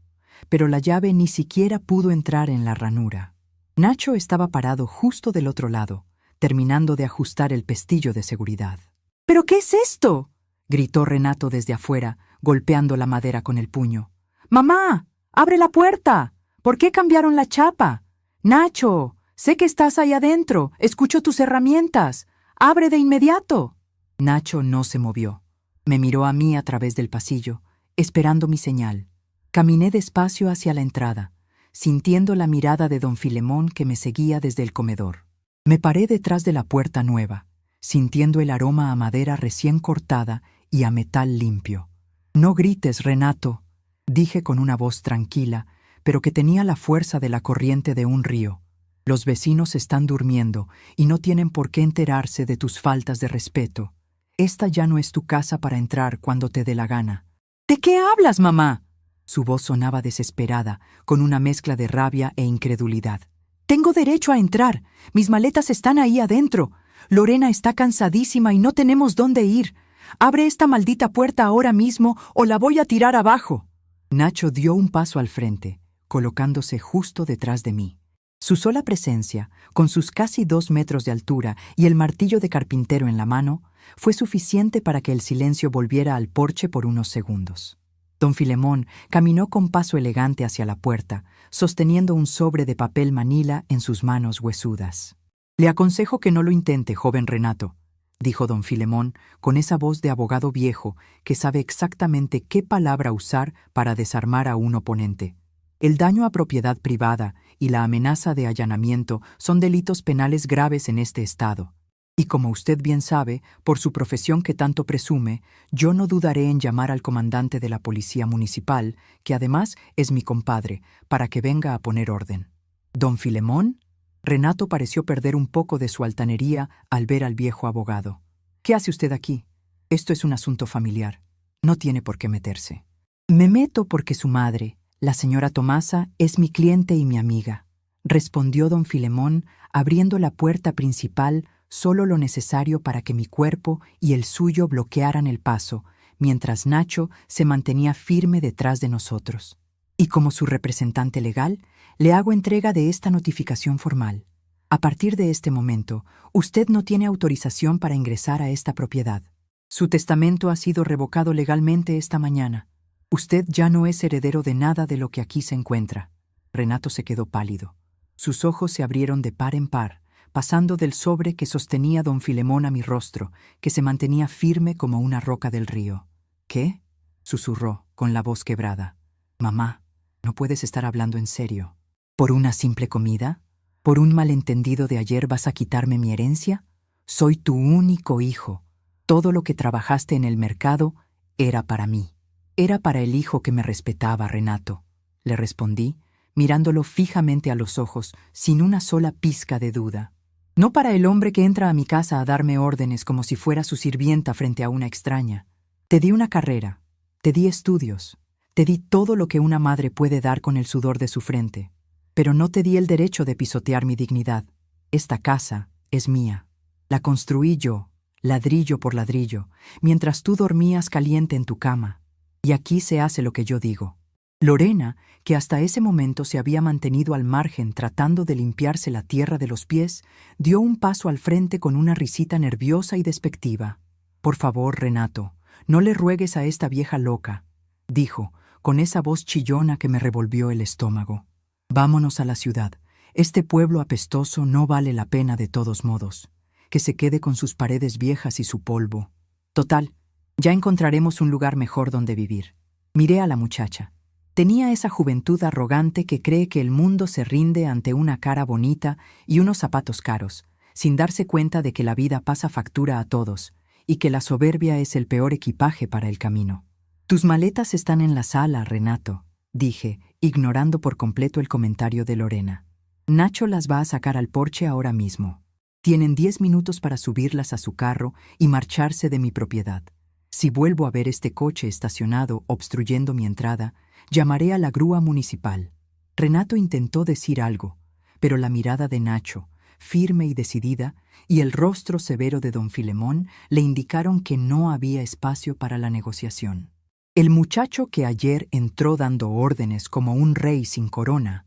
pero la llave ni siquiera pudo entrar en la ranura. Nacho estaba parado justo del otro lado, terminando de ajustar el pestillo de seguridad. «¿Pero qué es esto?», gritó Renato desde afuera, golpeando la madera con el puño. «¡Mamá! ¡Abre la puerta! ¿Por qué cambiaron la chapa? Nacho, sé que estás ahí adentro. Escucho tus herramientas. ¡Abre de inmediato!». Nacho no se movió. Me miró a mí a través del pasillo, esperando mi señal. Caminé despacio hacia la entrada, sintiendo la mirada de don Filemón que me seguía desde el comedor. Me paré detrás de la puerta nueva, sintiendo el aroma a madera recién cortada y a metal limpio. «No grites, Renato», dije con una voz tranquila, pero que tenía la fuerza de la corriente de un río. «Los vecinos están durmiendo y no tienen por qué enterarse de tus faltas de respeto. Esta ya no es tu casa para entrar cuando te dé la gana». «¿De qué hablas, mamá?». Su voz sonaba desesperada, con una mezcla de rabia e incredulidad. «Tengo derecho a entrar. Mis maletas están ahí adentro. Lorena está cansadísima y no tenemos dónde ir. Abre esta maldita puerta ahora mismo o la voy a tirar abajo». Nacho dio un paso al frente, colocándose justo detrás de mí. Su sola presencia, con sus casi 2 metros de altura y el martillo de carpintero en la mano, fue suficiente para que el silencio volviera al porche por unos segundos. Don Filemón caminó con paso elegante hacia la puerta, sosteniendo un sobre de papel manila en sus manos huesudas. «Le aconsejo que no lo intente, joven Renato», dijo don Filemón con esa voz de abogado viejo que sabe exactamente qué palabra usar para desarmar a un oponente. El daño a propiedad privada y la amenaza de allanamiento son delitos penales graves en este estado. Y como usted bien sabe, por su profesión que tanto presume, yo no dudaré en llamar al comandante de la policía municipal, que además es mi compadre, para que venga a poner orden. ¿Don Filemón? Renato pareció perder un poco de su altanería al ver al viejo abogado. ¿Qué hace usted aquí? Esto es un asunto familiar. No tiene por qué meterse. Me meto porque su madre, la señora Tomasa, es mi cliente y mi amiga, respondió don Filemón, abriendo la puerta principal solo lo necesario para que mi cuerpo y el suyo bloquearan el paso, mientras Nacho se mantenía firme detrás de nosotros. Y como su representante legal, le hago entrega de esta notificación formal. A partir de este momento, usted no tiene autorización para ingresar a esta propiedad. Su testamento ha sido revocado legalmente esta mañana. Usted ya no es heredero de nada de lo que aquí se encuentra. Renato se quedó pálido. Sus ojos se abrieron de par en par, pasando del sobre que sostenía don Filemón a mi rostro, que se mantenía firme como una roca del río. ¿Qué? Susurró, con la voz quebrada. Mamá, no puedes estar hablando en serio. ¿Por una simple comida? ¿Por un malentendido de ayer vas a quitarme mi herencia? Soy tu único hijo. Todo lo que trabajaste en el mercado era para mí. Era para el hijo que me respetaba, Renato, le respondí, mirándolo fijamente a los ojos, sin una sola pizca de duda. No para el hombre que entra a mi casa a darme órdenes como si fuera su sirvienta frente a una extraña. Te di una carrera, te di estudios, te di todo lo que una madre puede dar con el sudor de su frente, pero no te di el derecho de pisotear mi dignidad. Esta casa es mía. La construí yo, ladrillo por ladrillo, mientras tú dormías caliente en tu cama. Y aquí se hace lo que yo digo. Lorena, que hasta ese momento se había mantenido al margen tratando de limpiarse la tierra de los pies, dio un paso al frente con una risita nerviosa y despectiva. «Por favor, Renato, no le ruegues a esta vieja loca», dijo, con esa voz chillona que me revolvió el estómago. «Vámonos a la ciudad. Este pueblo apestoso no vale la pena de todos modos. Que se quede con sus paredes viejas y su polvo. Total, ya encontraremos un lugar mejor donde vivir». Miré a la muchacha. Tenía esa juventud arrogante que cree que el mundo se rinde ante una cara bonita y unos zapatos caros, sin darse cuenta de que la vida pasa factura a todos y que la soberbia es el peor equipaje para el camino. «Tus maletas están en la sala, Renato», dije, ignorando por completo el comentario de Lorena. «Nacho las va a sacar al porche ahora mismo. Tienen 10 minutos para subirlas a su carro y marcharse de mi propiedad. Si vuelvo a ver este coche estacionado obstruyendo mi entrada, llamaré a la grúa municipal». Renato intentó decir algo, pero la mirada de Nacho, firme y decidida, y el rostro severo de don Filemón le indicaron que no había espacio para la negociación. El muchacho que ayer entró dando órdenes como un rey sin corona,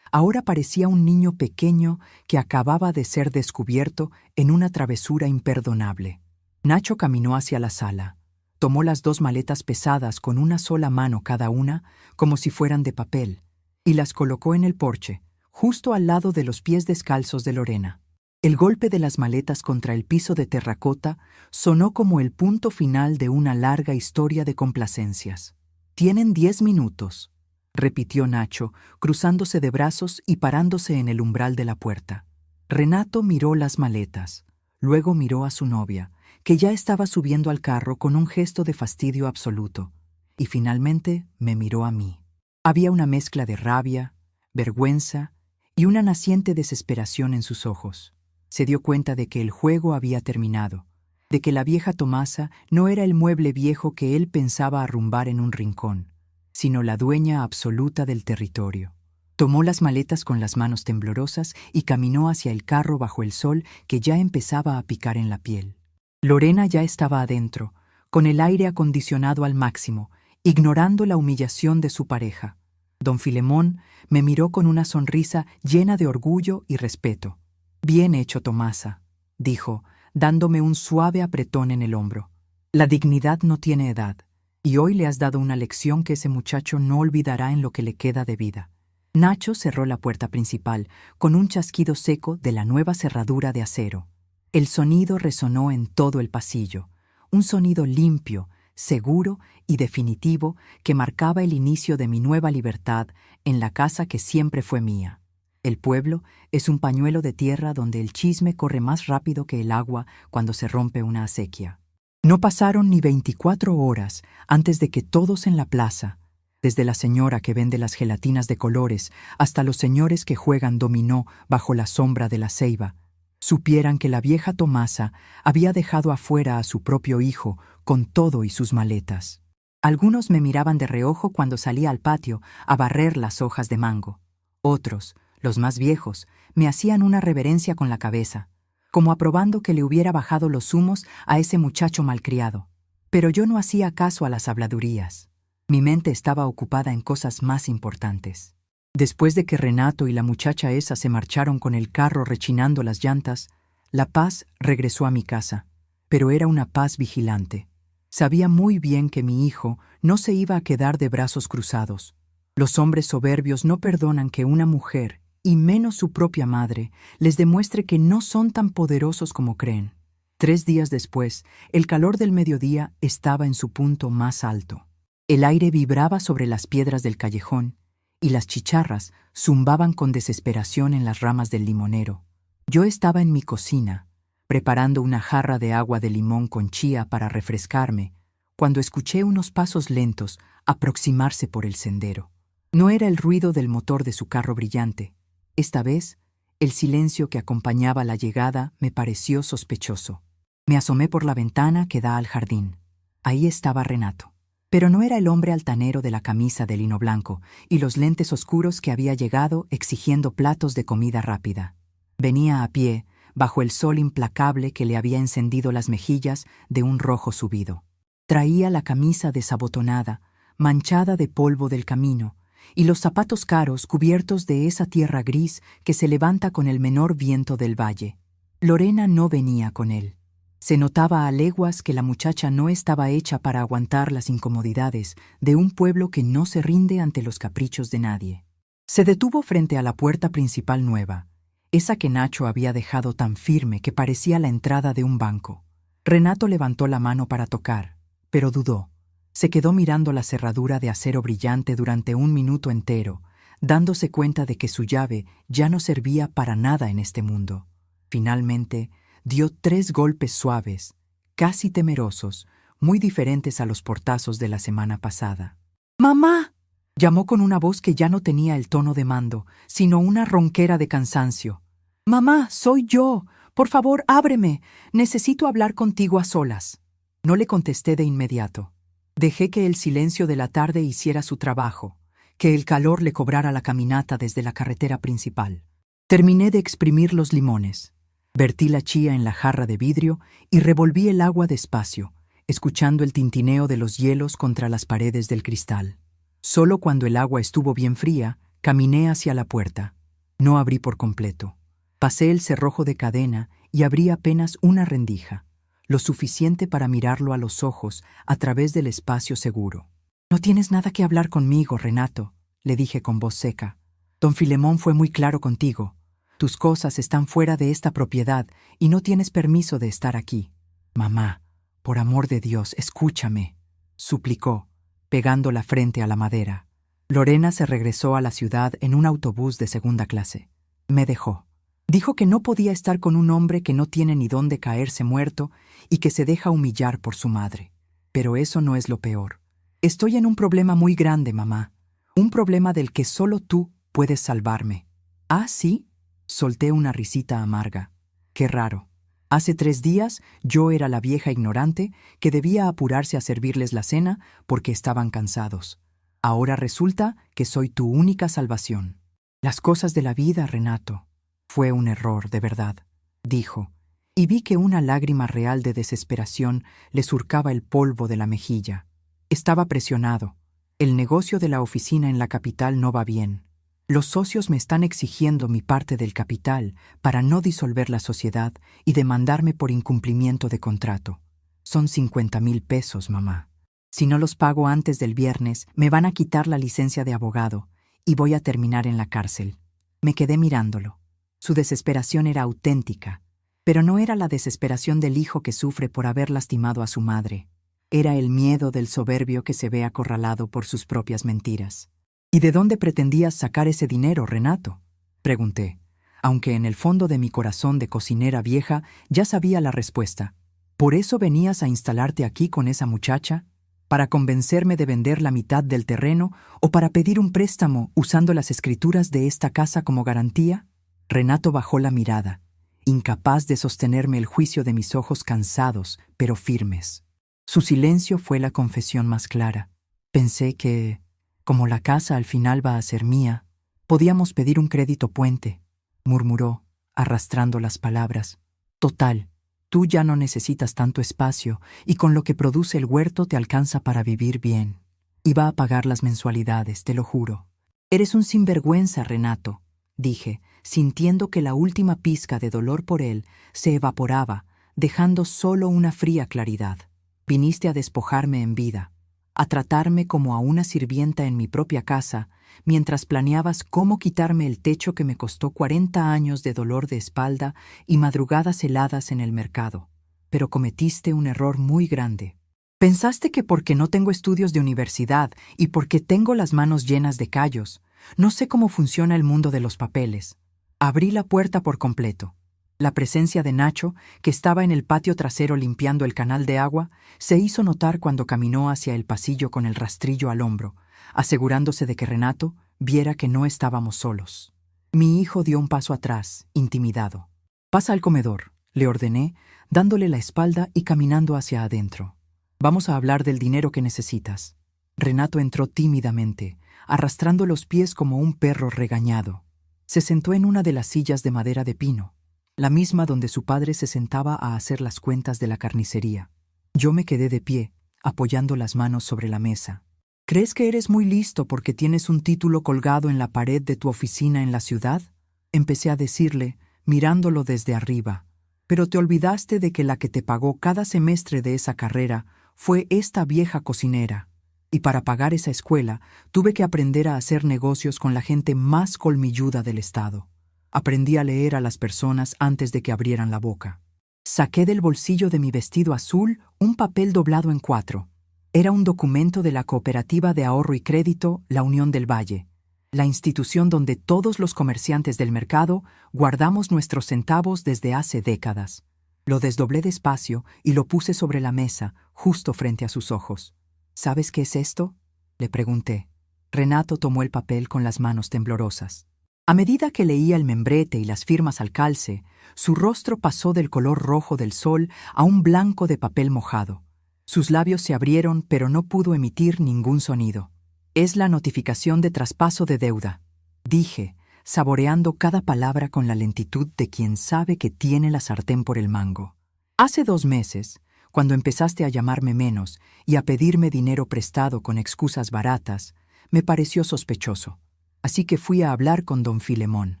ahora parecía un niño pequeño que acababa de ser descubierto en una travesura imperdonable. Nacho caminó hacia la sala. Tomó las 2 maletas pesadas con una sola mano cada una, como si fueran de papel, y las colocó en el porche, justo al lado de los pies descalzos de Lorena. El golpe de las maletas contra el piso de terracota sonó como el punto final de una larga historia de complacencias. «Tienen 10 minutos», repitió Nacho, cruzándose de brazos y parándose en el umbral de la puerta. Renato miró las maletas, luego miró a su novia, que ya estaba subiendo al carro con un gesto de fastidio absoluto, y finalmente me miró a mí. Había una mezcla de rabia, vergüenza y una naciente desesperación en sus ojos. Se dio cuenta de que el juego había terminado, de que la vieja Tomasa no era el mueble viejo que él pensaba arrumbar en un rincón, sino la dueña absoluta del territorio. Tomó las maletas con las manos temblorosas y caminó hacia el carro bajo el sol que ya empezaba a picar en la piel. Lorena ya estaba adentro, con el aire acondicionado al máximo, ignorando la humillación de su pareja. Don Filemón me miró con una sonrisa llena de orgullo y respeto. «Bien hecho, Tomasa», dijo, dándome un suave apretón en el hombro. «La dignidad no tiene edad, y hoy le has dado una lección que ese muchacho no olvidará en lo que le queda de vida». Nacho cerró la puerta principal con un chasquido seco de la nueva cerradura de acero. El sonido resonó en todo el pasillo, un sonido limpio, seguro y definitivo que marcaba el inicio de mi nueva libertad en la casa que siempre fue mía. El pueblo es un pañuelo de tierra donde el chisme corre más rápido que el agua cuando se rompe una acequia. No pasaron ni 24 horas antes de que todos en la plaza, desde la señora que vende las gelatinas de colores hasta los señores que juegan dominó bajo la sombra de la ceiba, supieran que la vieja Tomasa había dejado afuera a su propio hijo con todo y sus maletas. Algunos me miraban de reojo cuando salía al patio a barrer las hojas de mango. Otros, los más viejos, me hacían una reverencia con la cabeza, como aprobando que le hubiera bajado los humos a ese muchacho malcriado. Pero yo no hacía caso a las habladurías. Mi mente estaba ocupada en cosas más importantes. Después de que Renato y la muchacha esa se marcharon con el carro rechinando las llantas, la paz regresó a mi casa, pero era una paz vigilante. Sabía muy bien que mi hijo no se iba a quedar de brazos cruzados. Los hombres soberbios no perdonan que una mujer, y menos su propia madre, les demuestre que no son tan poderosos como creen. 3 días después, el calor del mediodía estaba en su punto más alto. El aire vibraba sobre las piedras del callejón, y las chicharras zumbaban con desesperación en las ramas del limonero. Yo estaba en mi cocina, preparando una jarra de agua de limón con chía para refrescarme, cuando escuché unos pasos lentos aproximarse por el sendero. No era el ruido del motor de su carro brillante. Esta vez, el silencio que acompañaba la llegada me pareció sospechoso. Me asomé por la ventana que da al jardín. Ahí estaba Renato. Pero no era el hombre altanero de la camisa de lino blanco y los lentes oscuros que había llegado exigiendo platos de comida rápida. Venía a pie, bajo el sol implacable que le había encendido las mejillas de un rojo subido. Traía la camisa desabotonada, manchada de polvo del camino, y los zapatos caros cubiertos de esa tierra gris que se levanta con el menor viento del valle. Lorena no venía con él. Se notaba a leguas que la muchacha no estaba hecha para aguantar las incomodidades de un pueblo que no se rinde ante los caprichos de nadie. Se detuvo frente a la puerta principal nueva, esa que Nacho había dejado tan firme que parecía la entrada de un banco. Renato levantó la mano para tocar, pero dudó. Se quedó mirando la cerradura de acero brillante durante 1 minuto entero, dándose cuenta de que su llave ya no servía para nada en este mundo. Finalmente, dio 3 golpes suaves, casi temerosos, muy diferentes a los portazos de la semana pasada. ¡Mamá!, llamó con una voz que ya no tenía el tono de mando, sino una ronquera de cansancio. «Mamá, soy yo. Por favor, ábreme. Necesito hablar contigo a solas». No le contesté de inmediato. Dejé que el silencio de la tarde hiciera su trabajo, que el calor le cobrara la caminata desde la carretera principal. Terminé de exprimir los limones. Vertí la chía en la jarra de vidrio y revolví el agua despacio, escuchando el tintineo de los hielos contra las paredes del cristal. Solo cuando el agua estuvo bien fría, caminé hacia la puerta. No abrí por completo. Pasé el cerrojo de cadena y abrí apenas una rendija, lo suficiente para mirarlo a los ojos a través del espacio seguro. «No tienes nada que hablar conmigo, Renato», le dije con voz seca. «Don Filemón fue muy claro contigo. Tus cosas están fuera de esta propiedad y no tienes permiso de estar aquí». «Mamá, por amor de Dios, escúchame», suplicó, pegando la frente a la madera. Lorena se regresó a la ciudad en un autobús de 2ª clase. Me dejó. Dijo que no podía estar con un hombre que no tiene ni dónde caerse muerto y que se deja humillar por su madre. Pero eso no es lo peor. Estoy en un problema muy grande, mamá. Un problema del que solo tú puedes salvarme. «¿Ah, sí?», solté una risita amarga. Qué raro. Hace 3 días yo era la vieja ignorante que debía apurarse a servirles la cena porque estaban cansados. Ahora resulta que soy tu única salvación. «Las cosas de la vida, Renato. Fue un error, de verdad», dijo, y vi que una lágrima real de desesperación le surcaba el polvo de la mejilla. Estaba presionado. El negocio de la oficina en la capital no va bien. Los socios me están exigiendo mi parte del capital para no disolver la sociedad y demandarme por incumplimiento de contrato. Son 50,000 pesos, mamá. Si no los pago antes del viernes, me van a quitar la licencia de abogado y voy a terminar en la cárcel. Me quedé mirándolo. Su desesperación era auténtica. Pero no era la desesperación del hijo que sufre por haber lastimado a su madre. Era el miedo del soberbio que se ve acorralado por sus propias mentiras. ¿Y de dónde pretendías sacar ese dinero, Renato?, pregunté, aunque en el fondo de mi corazón de cocinera vieja ya sabía la respuesta. ¿Por eso venías a instalarte aquí con esa muchacha? ¿Para convencerme de vender la mitad del terreno o para pedir un préstamo usando las escrituras de esta casa como garantía? Renato bajó la mirada, incapaz de sostenerme el juicio de mis ojos cansados, pero firmes. Su silencio fue la confesión más clara. Pensé que, como la casa al final va a ser mía, podíamos pedir un crédito puente, murmuró, arrastrando las palabras. Total, tú ya no necesitas tanto espacio y con lo que produce el huerto te alcanza para vivir bien. Y va a pagar las mensualidades, te lo juro. Eres un sinvergüenza, Renato, dije, sintiendo que la última pizca de dolor por él se evaporaba, dejando solo una fría claridad. Viniste a despojarme en vida, a tratarme como a una sirvienta en mi propia casa, mientras planeabas cómo quitarme el techo que me costó 40 años de dolor de espalda y madrugadas heladas en el mercado. Pero cometiste un error muy grande. Pensaste que porque no tengo estudios de universidad y porque tengo las manos llenas de callos, no sé cómo funciona el mundo de los papeles. Abrí la puerta por completo. La presencia de Nacho, que estaba en el patio trasero limpiando el canal de agua, se hizo notar cuando caminó hacia el pasillo con el rastrillo al hombro, asegurándose de que Renato viera que no estábamos solos. Mi hijo dio un paso atrás, intimidado. «Pasa al comedor», le ordené, dándole la espalda y caminando hacia adentro. «Vamos a hablar del dinero que necesitas». Renato entró tímidamente, arrastrando los pies como un perro regañado. Se sentó en una de las sillas de madera de pino, la misma donde su padre se sentaba a hacer las cuentas de la carnicería. Yo me quedé de pie, apoyando las manos sobre la mesa. «¿Crees que eres muy listo porque tienes un título colgado en la pared de tu oficina en la ciudad?», empecé a decirle, mirándolo desde arriba. «Pero te olvidaste de que la que te pagó cada semestre de esa carrera fue esta vieja cocinera. Y para pagar esa escuela tuve que aprender a hacer negocios con la gente más colmilluda del estado. Aprendí a leer a las personas antes de que abrieran la boca». Saqué del bolsillo de mi vestido azul un papel doblado en 4. Era un documento de la Cooperativa de Ahorro y Crédito La Unión del Valle, la institución donde todos los comerciantes del mercado guardamos nuestros centavos desde hace décadas. Lo desdoblé despacio y lo puse sobre la mesa, justo frente a sus ojos. «¿Sabes qué es esto?», le pregunté. Renato tomó el papel con las manos temblorosas. A medida que leía el membrete y las firmas al calce, su rostro pasó del color rojo del sol a un blanco de papel mojado. Sus labios se abrieron, pero no pudo emitir ningún sonido. «Es la notificación de traspaso de deuda», dije, saboreando cada palabra con la lentitud de quien sabe que tiene la sartén por el mango. «Hace 2 meses, cuando empezaste a llamarme menos y a pedirme dinero prestado con excusas baratas, me pareció sospechoso. Así que fui a hablar con don Filemón.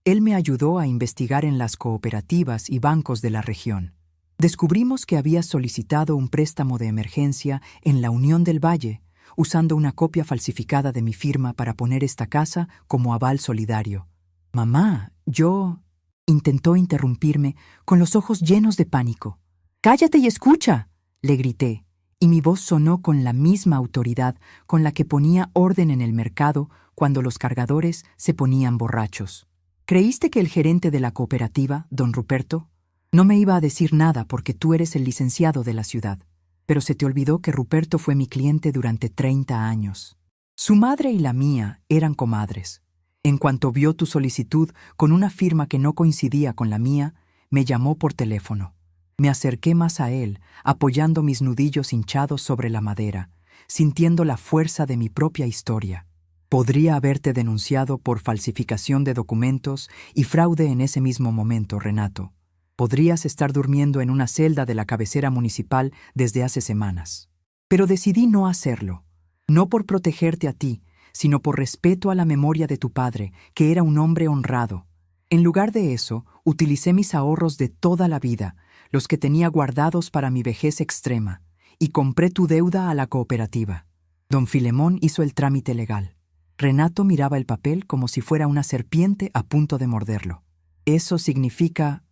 Él me ayudó a investigar en las cooperativas y bancos de la región. Descubrimos que habías solicitado un préstamo de emergencia en la Unión del Valle, usando una copia falsificada de mi firma para poner esta casa como aval solidario. «Mamá, yo...», intentó interrumpirme con los ojos llenos de pánico. «¡Cállate y escucha!», le grité, y mi voz sonó con la misma autoridad con la que ponía orden en el mercado cuando los cargadores se ponían borrachos. «¿Creíste que el gerente de la cooperativa, don Ruperto, no me iba a decir nada porque tú eres el licenciado de la ciudad? Pero se te olvidó que Ruperto fue mi cliente durante 30 años. Su madre y la mía eran comadres. En cuanto vio tu solicitud con una firma que no coincidía con la mía, me llamó por teléfono. Me acerqué más a él, apoyando mis nudillos hinchados sobre la madera, sintiendo la fuerza de mi propia historia. Podría haberte denunciado por falsificación de documentos y fraude en ese mismo momento, Renato. Podrías estar durmiendo en una celda de la cabecera municipal desde hace semanas. Pero decidí no hacerlo, no por protegerte a ti, sino por respeto a la memoria de tu padre, que era un hombre honrado. En lugar de eso, utilicé mis ahorros de toda la vida, los que tenía guardados para mi vejez extrema, y compré tu deuda a la cooperativa. Don Filemón hizo el trámite legal. Renato miraba el papel como si fuera una serpiente a punto de morderlo. «Eso significa...»,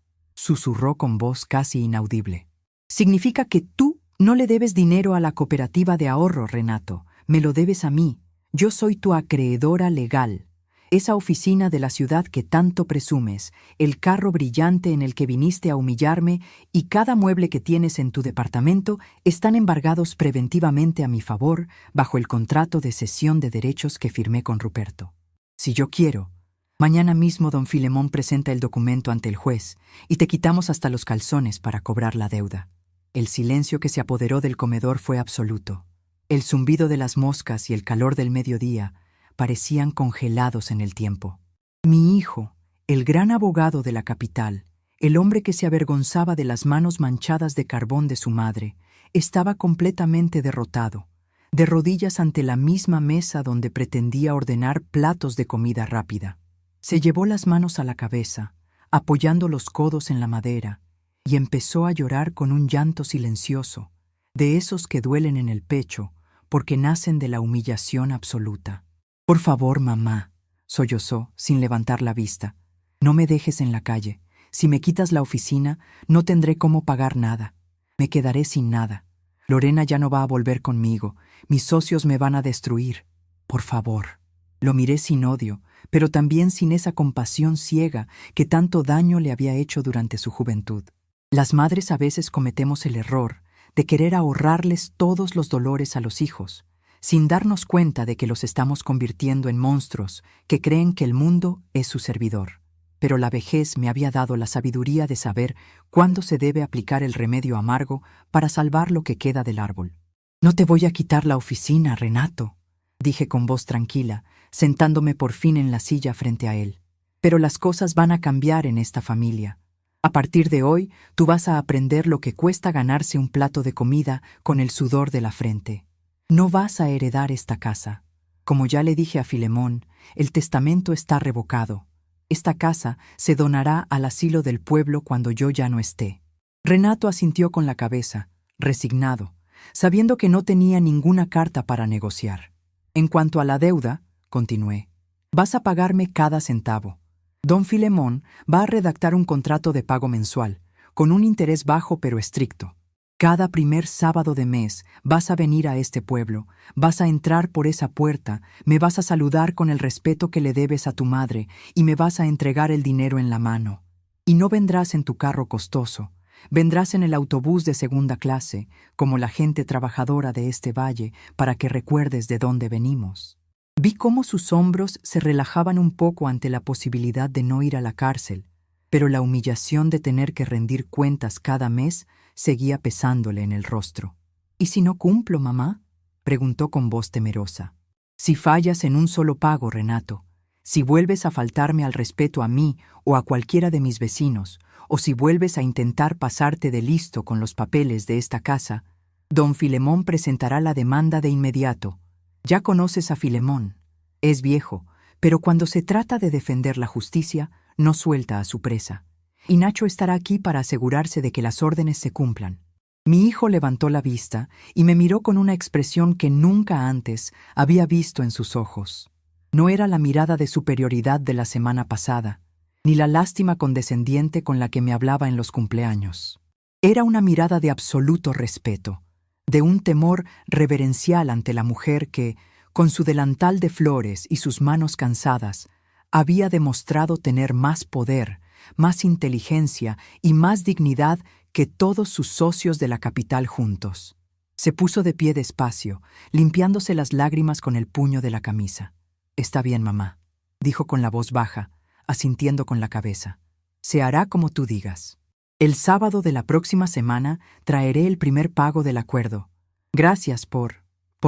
susurró con voz casi inaudible. Significa que tú no le debes dinero a la cooperativa de ahorro, Renato. Me lo debes a mí. Yo soy tu acreedora legal. Esa oficina de la ciudad que tanto presumes, el carro brillante en el que viniste a humillarme y cada mueble que tienes en tu departamento están embargados preventivamente a mi favor bajo el contrato de cesión de derechos que firmé con Ruperto. Si yo quiero, mañana mismo don Filemón presenta el documento ante el juez y te quitamos hasta los calzones para cobrar la deuda. El silencio que se apoderó del comedor fue absoluto. El zumbido de las moscas y el calor del mediodía parecían congelados en el tiempo. Mi hijo, el gran abogado de la capital, el hombre que se avergonzaba de las manos manchadas de carbón de su madre, estaba completamente derrotado, de rodillas ante la misma mesa donde pretendía ordenar platos de comida rápida. Se llevó las manos a la cabeza, apoyando los codos en la madera, y empezó a llorar con un llanto silencioso, de esos que duelen en el pecho porque nacen de la humillación absoluta. «Por favor, mamá», sollozó, sin levantar la vista. «No me dejes en la calle. Si me quitas la oficina, no tendré cómo pagar nada. Me quedaré sin nada. Lorena ya no va a volver conmigo. Mis socios me van a destruir. Por favor». Lo miré sin odio, pero también sin esa compasión ciega que tanto daño le había hecho durante su juventud. Las madres a veces cometemos el error de querer ahorrarles todos los dolores a los hijos, sin darnos cuenta de que los estamos convirtiendo en monstruos que creen que el mundo es su servidor. Pero la vejez me había dado la sabiduría de saber cuándo se debe aplicar el remedio amargo para salvar lo que queda del árbol. «No te voy a quitar la oficina, Renato», dije con voz tranquila, sentándome por fin en la silla frente a él. «Pero las cosas van a cambiar en esta familia. A partir de hoy, tú vas a aprender lo que cuesta ganarse un plato de comida con el sudor de la frente. No vas a heredar esta casa. Como ya le dije a Filemón, el testamento está revocado. Esta casa se donará al asilo del pueblo cuando yo ya no esté». Renato asintió con la cabeza, resignado, sabiendo que no tenía ninguna carta para negociar. «En cuanto a la deuda», continué, «vas a pagarme cada centavo. Don Filemón va a redactar un contrato de pago mensual, con un interés bajo pero estricto. Cada primer sábado de mes vas a venir a este pueblo, vas a entrar por esa puerta, me vas a saludar con el respeto que le debes a tu madre y me vas a entregar el dinero en la mano. Y no vendrás en tu carro costoso, vendrás en el autobús de segunda clase, como la gente trabajadora de este valle, para que recuerdes de dónde venimos». Vi cómo sus hombros se relajaban un poco ante la posibilidad de no ir a la cárcel, pero la humillación de tener que rendir cuentas cada mes seguía pesándole en el rostro. «¿Y si no cumplo, mamá?», preguntó con voz temerosa. «Si fallas en un solo pago, Renato, si vuelves a faltarme al respeto a mí o a cualquiera de mis vecinos, o si vuelves a intentar pasarte de listo con los papeles de esta casa, don Filemón presentará la demanda de inmediato. Ya conoces a Filemón. Es viejo, pero cuando se trata de defender la justicia, no suelta a su presa. Y Nacho estará aquí para asegurarse de que las órdenes se cumplan». Mi hijo levantó la vista y me miró con una expresión que nunca antes había visto en sus ojos. No era la mirada de superioridad de la semana pasada, ni la lástima condescendiente con la que me hablaba en los cumpleaños. Era una mirada de absoluto respeto, de un temor reverencial ante la mujer que, con su delantal de flores y sus manos cansadas, había demostrado tener más poder, más inteligencia y más dignidad que todos sus socios de la capital juntos. Se puso de pie despacio, limpiándose las lágrimas con el puño de la camisa. «Está bien, mamá», dijo con la voz baja, asintiendo con la cabeza. «Se hará como tú digas. El sábado de la próxima semana traeré el primer pago del acuerdo. Gracias por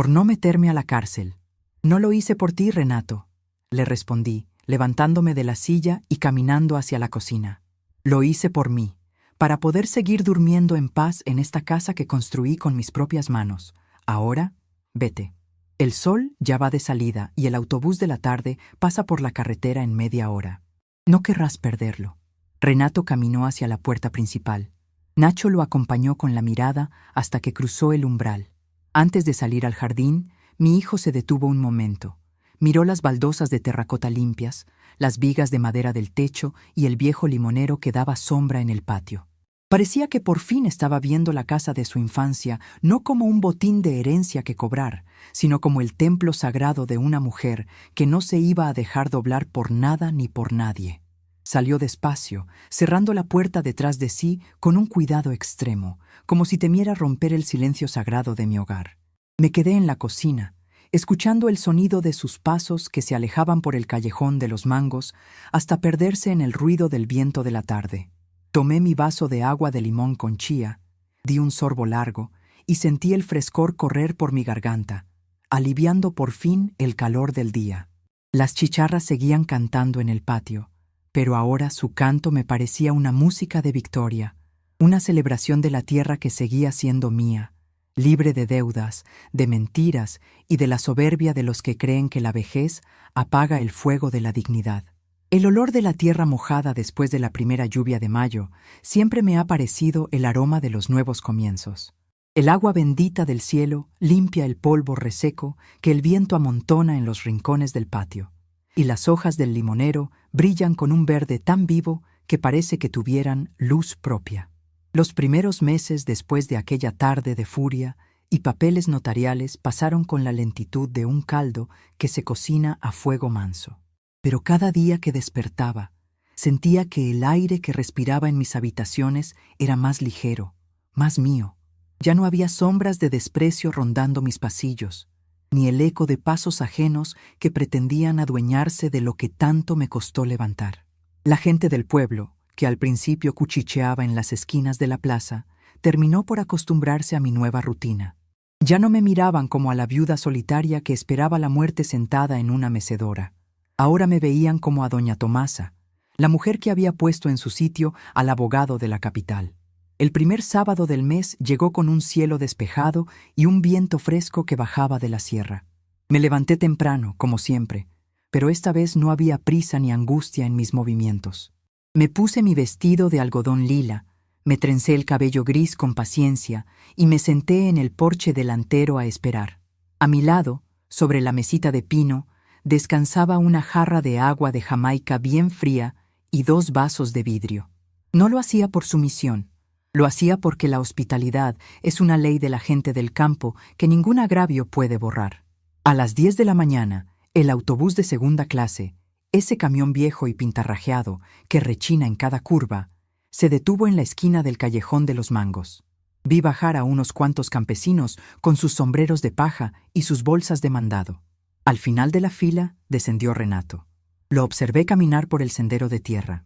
no meterme a la cárcel». «No lo hice por ti, Renato», le respondí, levantándome de la silla y caminando hacia la cocina. «Lo hice por mí, para poder seguir durmiendo en paz en esta casa que construí con mis propias manos. Ahora, vete. El sol ya va de salida y el autobús de la tarde pasa por la carretera en media hora. No querrás perderlo». Renato caminó hacia la puerta principal. Nacho lo acompañó con la mirada hasta que cruzó el umbral. Antes de salir al jardín, mi hijo se detuvo un momento. Miró las baldosas de terracota limpias, las vigas de madera del techo y el viejo limonero que daba sombra en el patio. Parecía que por fin estaba viendo la casa de su infancia no como un botín de herencia que cobrar, sino como el templo sagrado de una mujer que no se iba a dejar doblar por nada ni por nadie. Salió despacio, cerrando la puerta detrás de sí con un cuidado extremo, como si temiera romper el silencio sagrado de mi hogar. Me quedé en la cocina, escuchando el sonido de sus pasos que se alejaban por el callejón de los mangos hasta perderse en el ruido del viento de la tarde. Tomé mi vaso de agua de limón con chía, di un sorbo largo y sentí el frescor correr por mi garganta, aliviando por fin el calor del día. Las chicharras seguían cantando en el patio, pero ahora su canto me parecía una música de victoria, una celebración de la tierra que seguía siendo mía, libre de deudas, de mentiras y de la soberbia de los que creen que la vejez apaga el fuego de la dignidad. El olor de la tierra mojada después de la primera lluvia de mayo siempre me ha parecido el aroma de los nuevos comienzos. El agua bendita del cielo limpia el polvo reseco que el viento amontona en los rincones del patio, y las hojas del limonero brillan con un verde tan vivo que parece que tuvieran luz propia. Los primeros meses después de aquella tarde de furia y papeles notariales pasaron con la lentitud de un caldo que se cocina a fuego manso. Pero cada día que despertaba, sentía que el aire que respiraba en mis habitaciones era más ligero, más mío. Ya no había sombras de desprecio rondando mis pasillos, ni el eco de pasos ajenos que pretendían adueñarse de lo que tanto me costó levantar. La gente del pueblo, que al principio cuchicheaba en las esquinas de la plaza, terminó por acostumbrarse a mi nueva rutina. Ya no me miraban como a la viuda solitaria que esperaba la muerte sentada en una mecedora. Ahora me veían como a doña Tomasa, la mujer que había puesto en su sitio al abogado de la capital. El primer sábado del mes llegó con un cielo despejado y un viento fresco que bajaba de la sierra. Me levanté temprano, como siempre, pero esta vez no había prisa ni angustia en mis movimientos. Me puse mi vestido de algodón lila, me trencé el cabello gris con paciencia y me senté en el porche delantero a esperar. A mi lado, sobre la mesita de pino, descansaba una jarra de agua de Jamaica bien fría y 2 vasos de vidrio. No lo hacía por sumisión, lo hacía porque la hospitalidad es una ley de la gente del campo que ningún agravio puede borrar. A las 10 de la mañana, el autobús de segunda clase, ese camión viejo y pintarrajeado que rechina en cada curva, se detuvo en la esquina del callejón de los mangos. Vi bajar a unos cuantos campesinos con sus sombreros de paja y sus bolsas de mandado. Al final de la fila descendió Renato. Lo observé caminar por el sendero de tierra.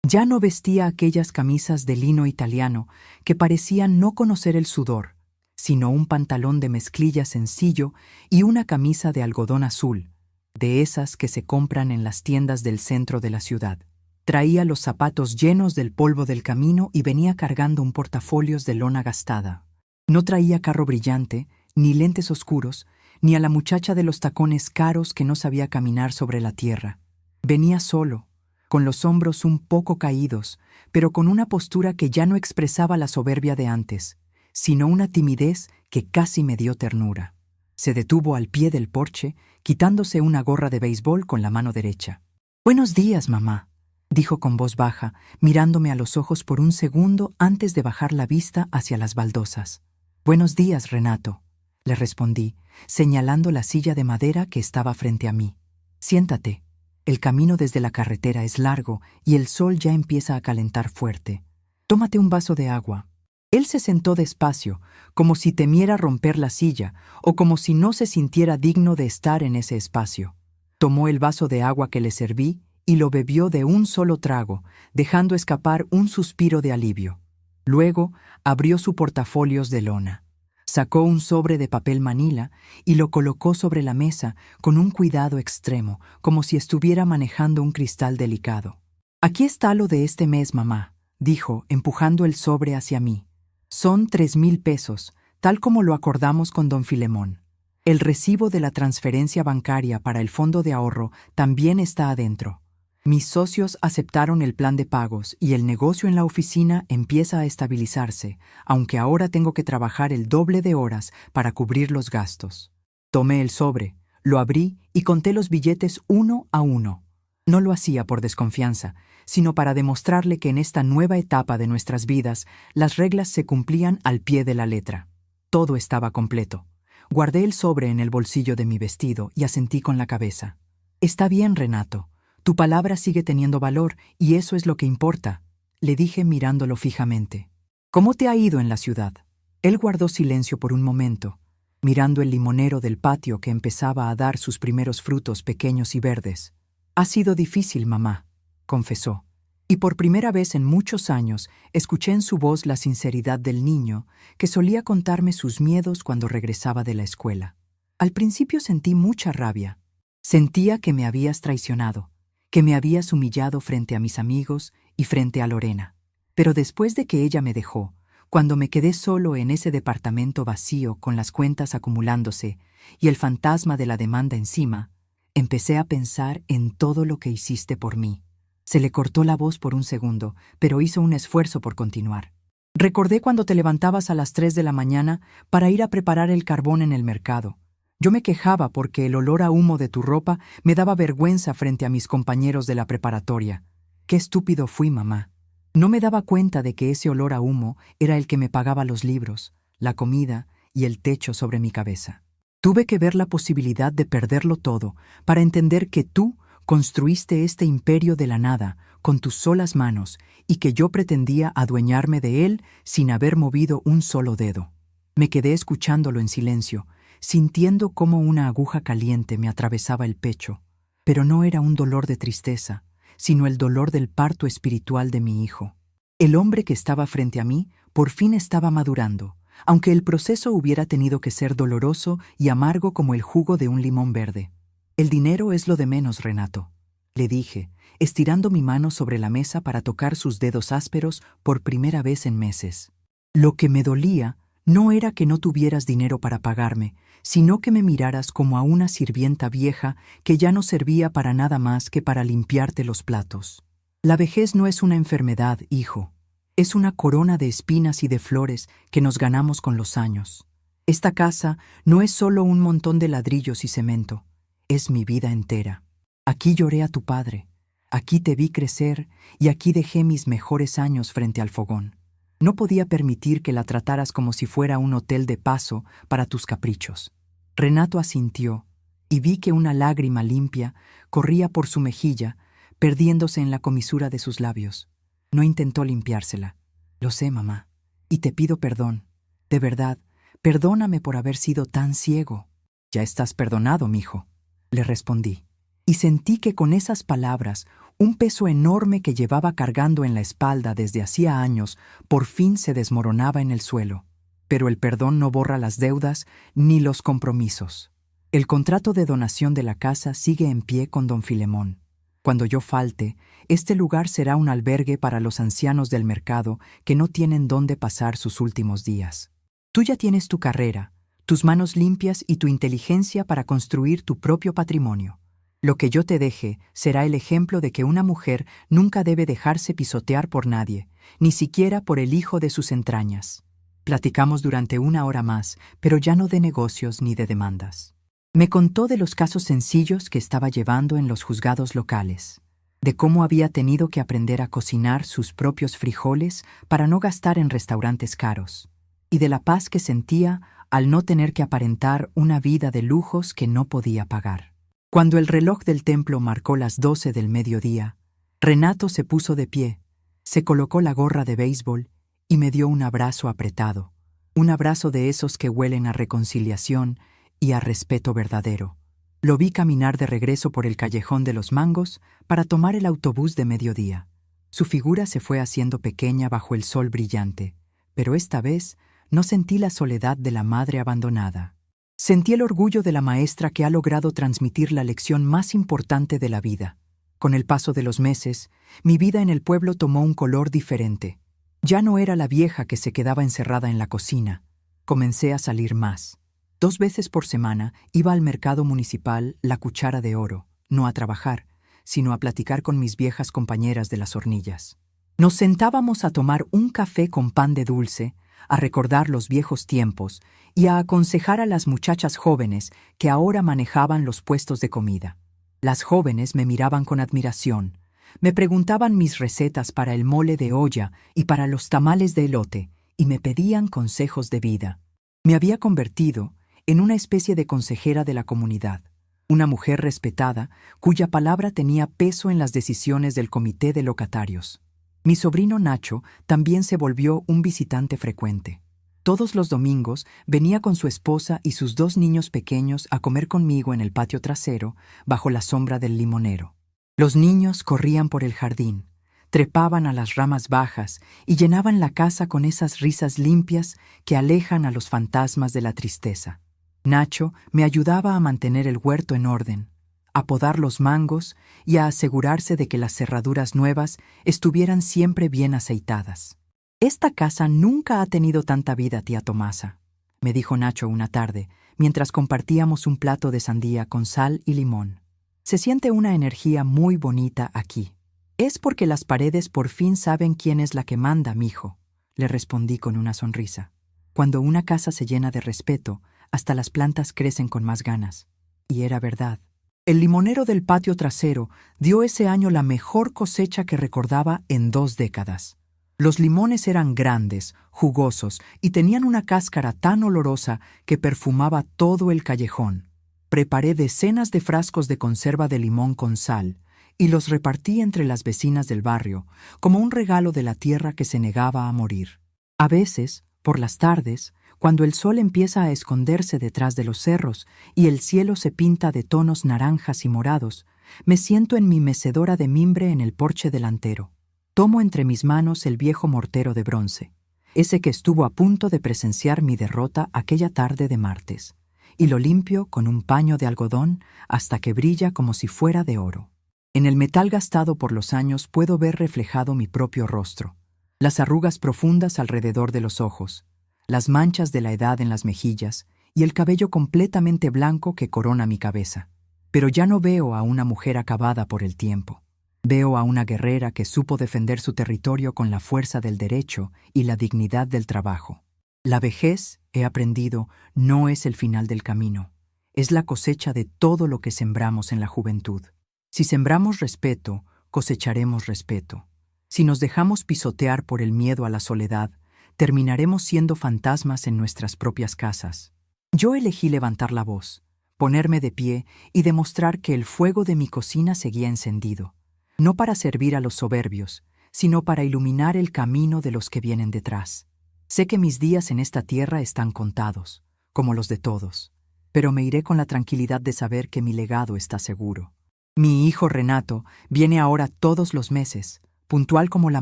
Ya no vestía aquellas camisas de lino italiano que parecían no conocer el sudor, sino un pantalón de mezclilla sencillo y una camisa de algodón azul, de esas que se compran en las tiendas del centro de la ciudad. Traía los zapatos llenos del polvo del camino y venía cargando un portafolios de lona gastada. No traía carro brillante, ni lentes oscuros, ni a la muchacha de los tacones caros que no sabía caminar sobre la tierra. Venía solo, con los hombros un poco caídos, pero con una postura que ya no expresaba la soberbia de antes, sino una timidez que casi me dio ternura. Se detuvo al pie del porche, quitándose una gorra de béisbol con la mano derecha. «Buenos días, mamá», dijo con voz baja, mirándome a los ojos por un segundo antes de bajar la vista hacia las baldosas. «Buenos días, Renato», le respondí, señalando la silla de madera que estaba frente a mí. «Siéntate. El camino desde la carretera es largo y el sol ya empieza a calentar fuerte. Tómate un vaso de agua». Él se sentó despacio, como si temiera romper la silla o como si no se sintiera digno de estar en ese espacio. Tomó el vaso de agua que le serví y lo bebió de un solo trago, dejando escapar un suspiro de alivio. Luego abrió su portafolios de lona. Sacó un sobre de papel manila y lo colocó sobre la mesa con un cuidado extremo, como si estuviera manejando un cristal delicado. «Aquí está lo de este mes, mamá», dijo, empujando el sobre hacia mí. «Son 3,000 pesos, tal como lo acordamos con don Filemón. El recibo de la transferencia bancaria para el fondo de ahorro también está adentro. Mis socios aceptaron el plan de pagos y el negocio en la oficina empieza a estabilizarse, aunque ahora tengo que trabajar el doble de horas para cubrir los gastos». Tomé el sobre, Lo abrí y conté los billetes uno a uno. No lo hacía por desconfianza, sino para demostrarle que en esta nueva etapa de nuestras vidas las reglas se cumplían al pie de la letra. Todo estaba completo. Guardé el sobre en el bolsillo de mi vestido y asentí con la cabeza. «Está bien, Renato. Tu palabra sigue teniendo valor y eso es lo que importa», le dije mirándolo fijamente. «¿Cómo te ha ido en la ciudad?» Él guardó silencio por un momento, mirando el limonero del patio que empezaba a dar sus primeros frutos pequeños y verdes. «Ha sido difícil, mamá», confesó. Y por primera vez en muchos años escuché en su voz la sinceridad del niño que solía contarme sus miedos cuando regresaba de la escuela. Al principio sentí mucha rabia. Sentía que me habías traicionado, que me habías humillado frente a mis amigos y frente a Lorena. Pero después de que ella me dejó, cuando me quedé solo en ese departamento vacío con las cuentas acumulándose y el fantasma de la demanda encima, empecé a pensar en todo lo que hiciste por mí. Se le cortó la voz por un segundo, pero hizo un esfuerzo por continuar. Recordé cuando te levantabas a las 3 de la mañana para ir a preparar el carbón en el mercado. Yo me quejaba porque el olor a humo de tu ropa me daba vergüenza frente a mis compañeros de la preparatoria. Qué estúpido fui, mamá. No me daba cuenta de que ese olor a humo era el que me pagaba los libros, la comida y el techo sobre mi cabeza. Tuve que ver la posibilidad de perderlo todo para entender que tú construiste este imperio de la nada con tus solas manos y que yo pretendía adueñarme de él sin haber movido un solo dedo. Me quedé escuchándolo en silencio, sintiendo cómo una aguja caliente me atravesaba el pecho, pero no era un dolor de tristeza, sino el dolor del parto espiritual de mi hijo. El hombre que estaba frente a mí por fin estaba madurando, aunque el proceso hubiera tenido que ser doloroso y amargo como el jugo de un limón verde. «El dinero es lo de menos, Renato», le dije, estirando mi mano sobre la mesa para tocar sus dedos ásperos por primera vez en meses. Lo que me dolía no era que no tuvieras dinero para pagarme, sino que me miraras como a una sirvienta vieja que ya no servía para nada más que para limpiarte los platos. La vejez no es una enfermedad, hijo. Es una corona de espinas y de flores que nos ganamos con los años. Esta casa no es solo un montón de ladrillos y cemento. Es mi vida entera. Aquí lloré a tu padre, aquí te vi crecer y aquí dejé mis mejores años frente al fogón. No podía permitir que la trataras como si fuera un hotel de paso para tus caprichos. Renato asintió y vi que una lágrima limpia corría por su mejilla, perdiéndose en la comisura de sus labios. No intentó limpiársela. Lo sé, mamá, y te pido perdón. De verdad, perdóname por haber sido tan ciego. Ya estás perdonado, mijo, le respondí. Y sentí que con esas palabras, un peso enorme que llevaba cargando en la espalda desde hacía años, por fin se desmoronaba en el suelo. Pero el perdón no borra las deudas ni los compromisos. El contrato de donación de la casa sigue en pie con don Filemón. Cuando yo falte, este lugar será un albergue para los ancianos del mercado que no tienen dónde pasar sus últimos días. Tú ya tienes tu carrera, tus manos limpias y tu inteligencia para construir tu propio patrimonio. Lo que yo te deje será el ejemplo de que una mujer nunca debe dejarse pisotear por nadie, ni siquiera por el hijo de sus entrañas. Platicamos durante 1 hora más, pero ya no de negocios ni de demandas. Me contó de los casos sencillos que estaba llevando en los juzgados locales, de cómo había tenido que aprender a cocinar sus propios frijoles para no gastar en restaurantes caros, y de la paz que sentía al no tener que aparentar una vida de lujos que no podía pagar. Cuando el reloj del templo marcó las 12 del mediodía, Renato se puso de pie, se colocó la gorra de béisbol y me dio un abrazo apretado, un abrazo de esos que huelen a reconciliación y a respeto verdadero. Lo vi caminar de regreso por el callejón de los Mangos para tomar el autobús de mediodía. Su figura se fue haciendo pequeña bajo el sol brillante, pero esta vez no sentí la soledad de la madre abandonada. Sentí el orgullo de la maestra que ha logrado transmitir la lección más importante de la vida. Con el paso de los meses, mi vida en el pueblo tomó un color diferente. Ya no era la vieja que se quedaba encerrada en la cocina. Comencé a salir más. 2 veces por semana iba al mercado municipal La Cuchara de Oro, no a trabajar, sino a platicar con mis viejas compañeras de las hornillas. Nos sentábamos a tomar un café con pan de dulce, a recordar los viejos tiempos y a aconsejar a las muchachas jóvenes que ahora manejaban los puestos de comida. Las jóvenes me miraban con admiración, me preguntaban mis recetas para el mole de olla y para los tamales de elote, y me pedían consejos de vida. Me había convertido en una especie de consejera de la comunidad, una mujer respetada cuya palabra tenía peso en las decisiones del comité de locatarios. Mi sobrino Nacho también se volvió un visitante frecuente. Todos los domingos venía con su esposa y sus 2 niños pequeños a comer conmigo en el patio trasero, bajo la sombra del limonero. Los niños corrían por el jardín, trepaban a las ramas bajas y llenaban la casa con esas risas limpias que alejan a los fantasmas de la tristeza. Nacho me ayudaba a mantener el huerto en orden, a podar los mangos y a asegurarse de que las cerraduras nuevas estuvieran siempre bien aceitadas. «Esta casa nunca ha tenido tanta vida, tía Tomasa», me dijo Nacho una tarde, mientras compartíamos un plato de sandía con sal y limón. «Se siente una energía muy bonita aquí». «Es porque las paredes por fin saben quién es la que manda, mijo», le respondí con una sonrisa. Cuando una casa se llena de respeto, hasta las plantas crecen con más ganas. Y era verdad. El limonero del patio trasero dio ese año la mejor cosecha que recordaba en 2 décadas. Los limones eran grandes, jugosos y tenían una cáscara tan olorosa que perfumaba todo el callejón. Preparé decenas de frascos de conserva de limón con sal y los repartí entre las vecinas del barrio como un regalo de la tierra que se negaba a morir. A veces, por las tardes, cuando el sol empieza a esconderse detrás de los cerros y el cielo se pinta de tonos naranjas y morados, me siento en mi mecedora de mimbre en el porche delantero. Tomo entre mis manos el viejo mortero de bronce, ese que estuvo a punto de presenciar mi derrota aquella tarde de martes, y lo limpio con un paño de algodón hasta que brilla como si fuera de oro. En el metal gastado por los años puedo ver reflejado mi propio rostro, las arrugas profundas alrededor de los ojos, las manchas de la edad en las mejillas y el cabello completamente blanco que corona mi cabeza. Pero ya no veo a una mujer acabada por el tiempo. Veo a una guerrera que supo defender su territorio con la fuerza del derecho y la dignidad del trabajo. La vejez, he aprendido, no es el final del camino. Es la cosecha de todo lo que sembramos en la juventud. Si sembramos respeto, cosecharemos respeto. Si nos dejamos pisotear por el miedo a la soledad, terminaremos siendo fantasmas en nuestras propias casas. Yo elegí levantar la voz, ponerme de pie y demostrar que el fuego de mi cocina seguía encendido. No para servir a los soberbios, sino para iluminar el camino de los que vienen detrás. Sé que mis días en esta tierra están contados, como los de todos, pero me iré con la tranquilidad de saber que mi legado está seguro. Mi hijo Renato viene ahora todos los meses, puntual como la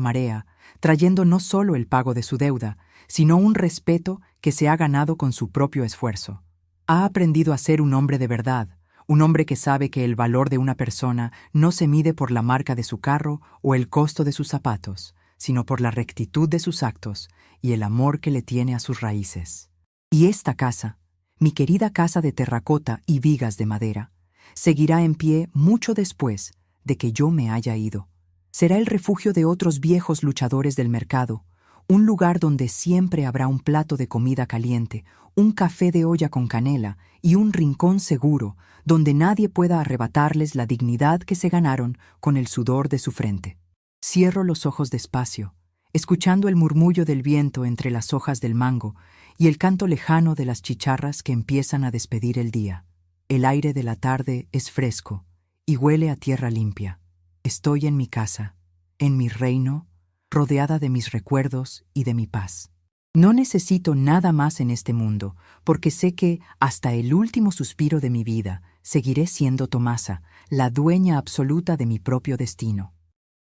marea, trayendo no solo el pago de su deuda, sino un respeto que se ha ganado con su propio esfuerzo. Ha aprendido a ser un hombre de verdad, un hombre que sabe que el valor de una persona no se mide por la marca de su carro o el costo de sus zapatos, sino por la rectitud de sus actos y el amor que le tiene a sus raíces. Y esta casa, mi querida casa de terracota y vigas de madera, seguirá en pie mucho después de que yo me haya ido. Será el refugio de otros viejos luchadores del mercado, un lugar donde siempre habrá un plato de comida caliente, un café de olla con canela y un rincón seguro donde nadie pueda arrebatarles la dignidad que se ganaron con el sudor de su frente. Cierro los ojos despacio, escuchando el murmullo del viento entre las hojas del mango y el canto lejano de las chicharras que empiezan a despedir el día. El aire de la tarde es fresco y huele a tierra limpia. Estoy en mi casa, en mi reino, rodeada de mis recuerdos y de mi paz. No necesito nada más en este mundo, porque sé que, hasta el último suspiro de mi vida, seguiré siendo Tomasa, la dueña absoluta de mi propio destino.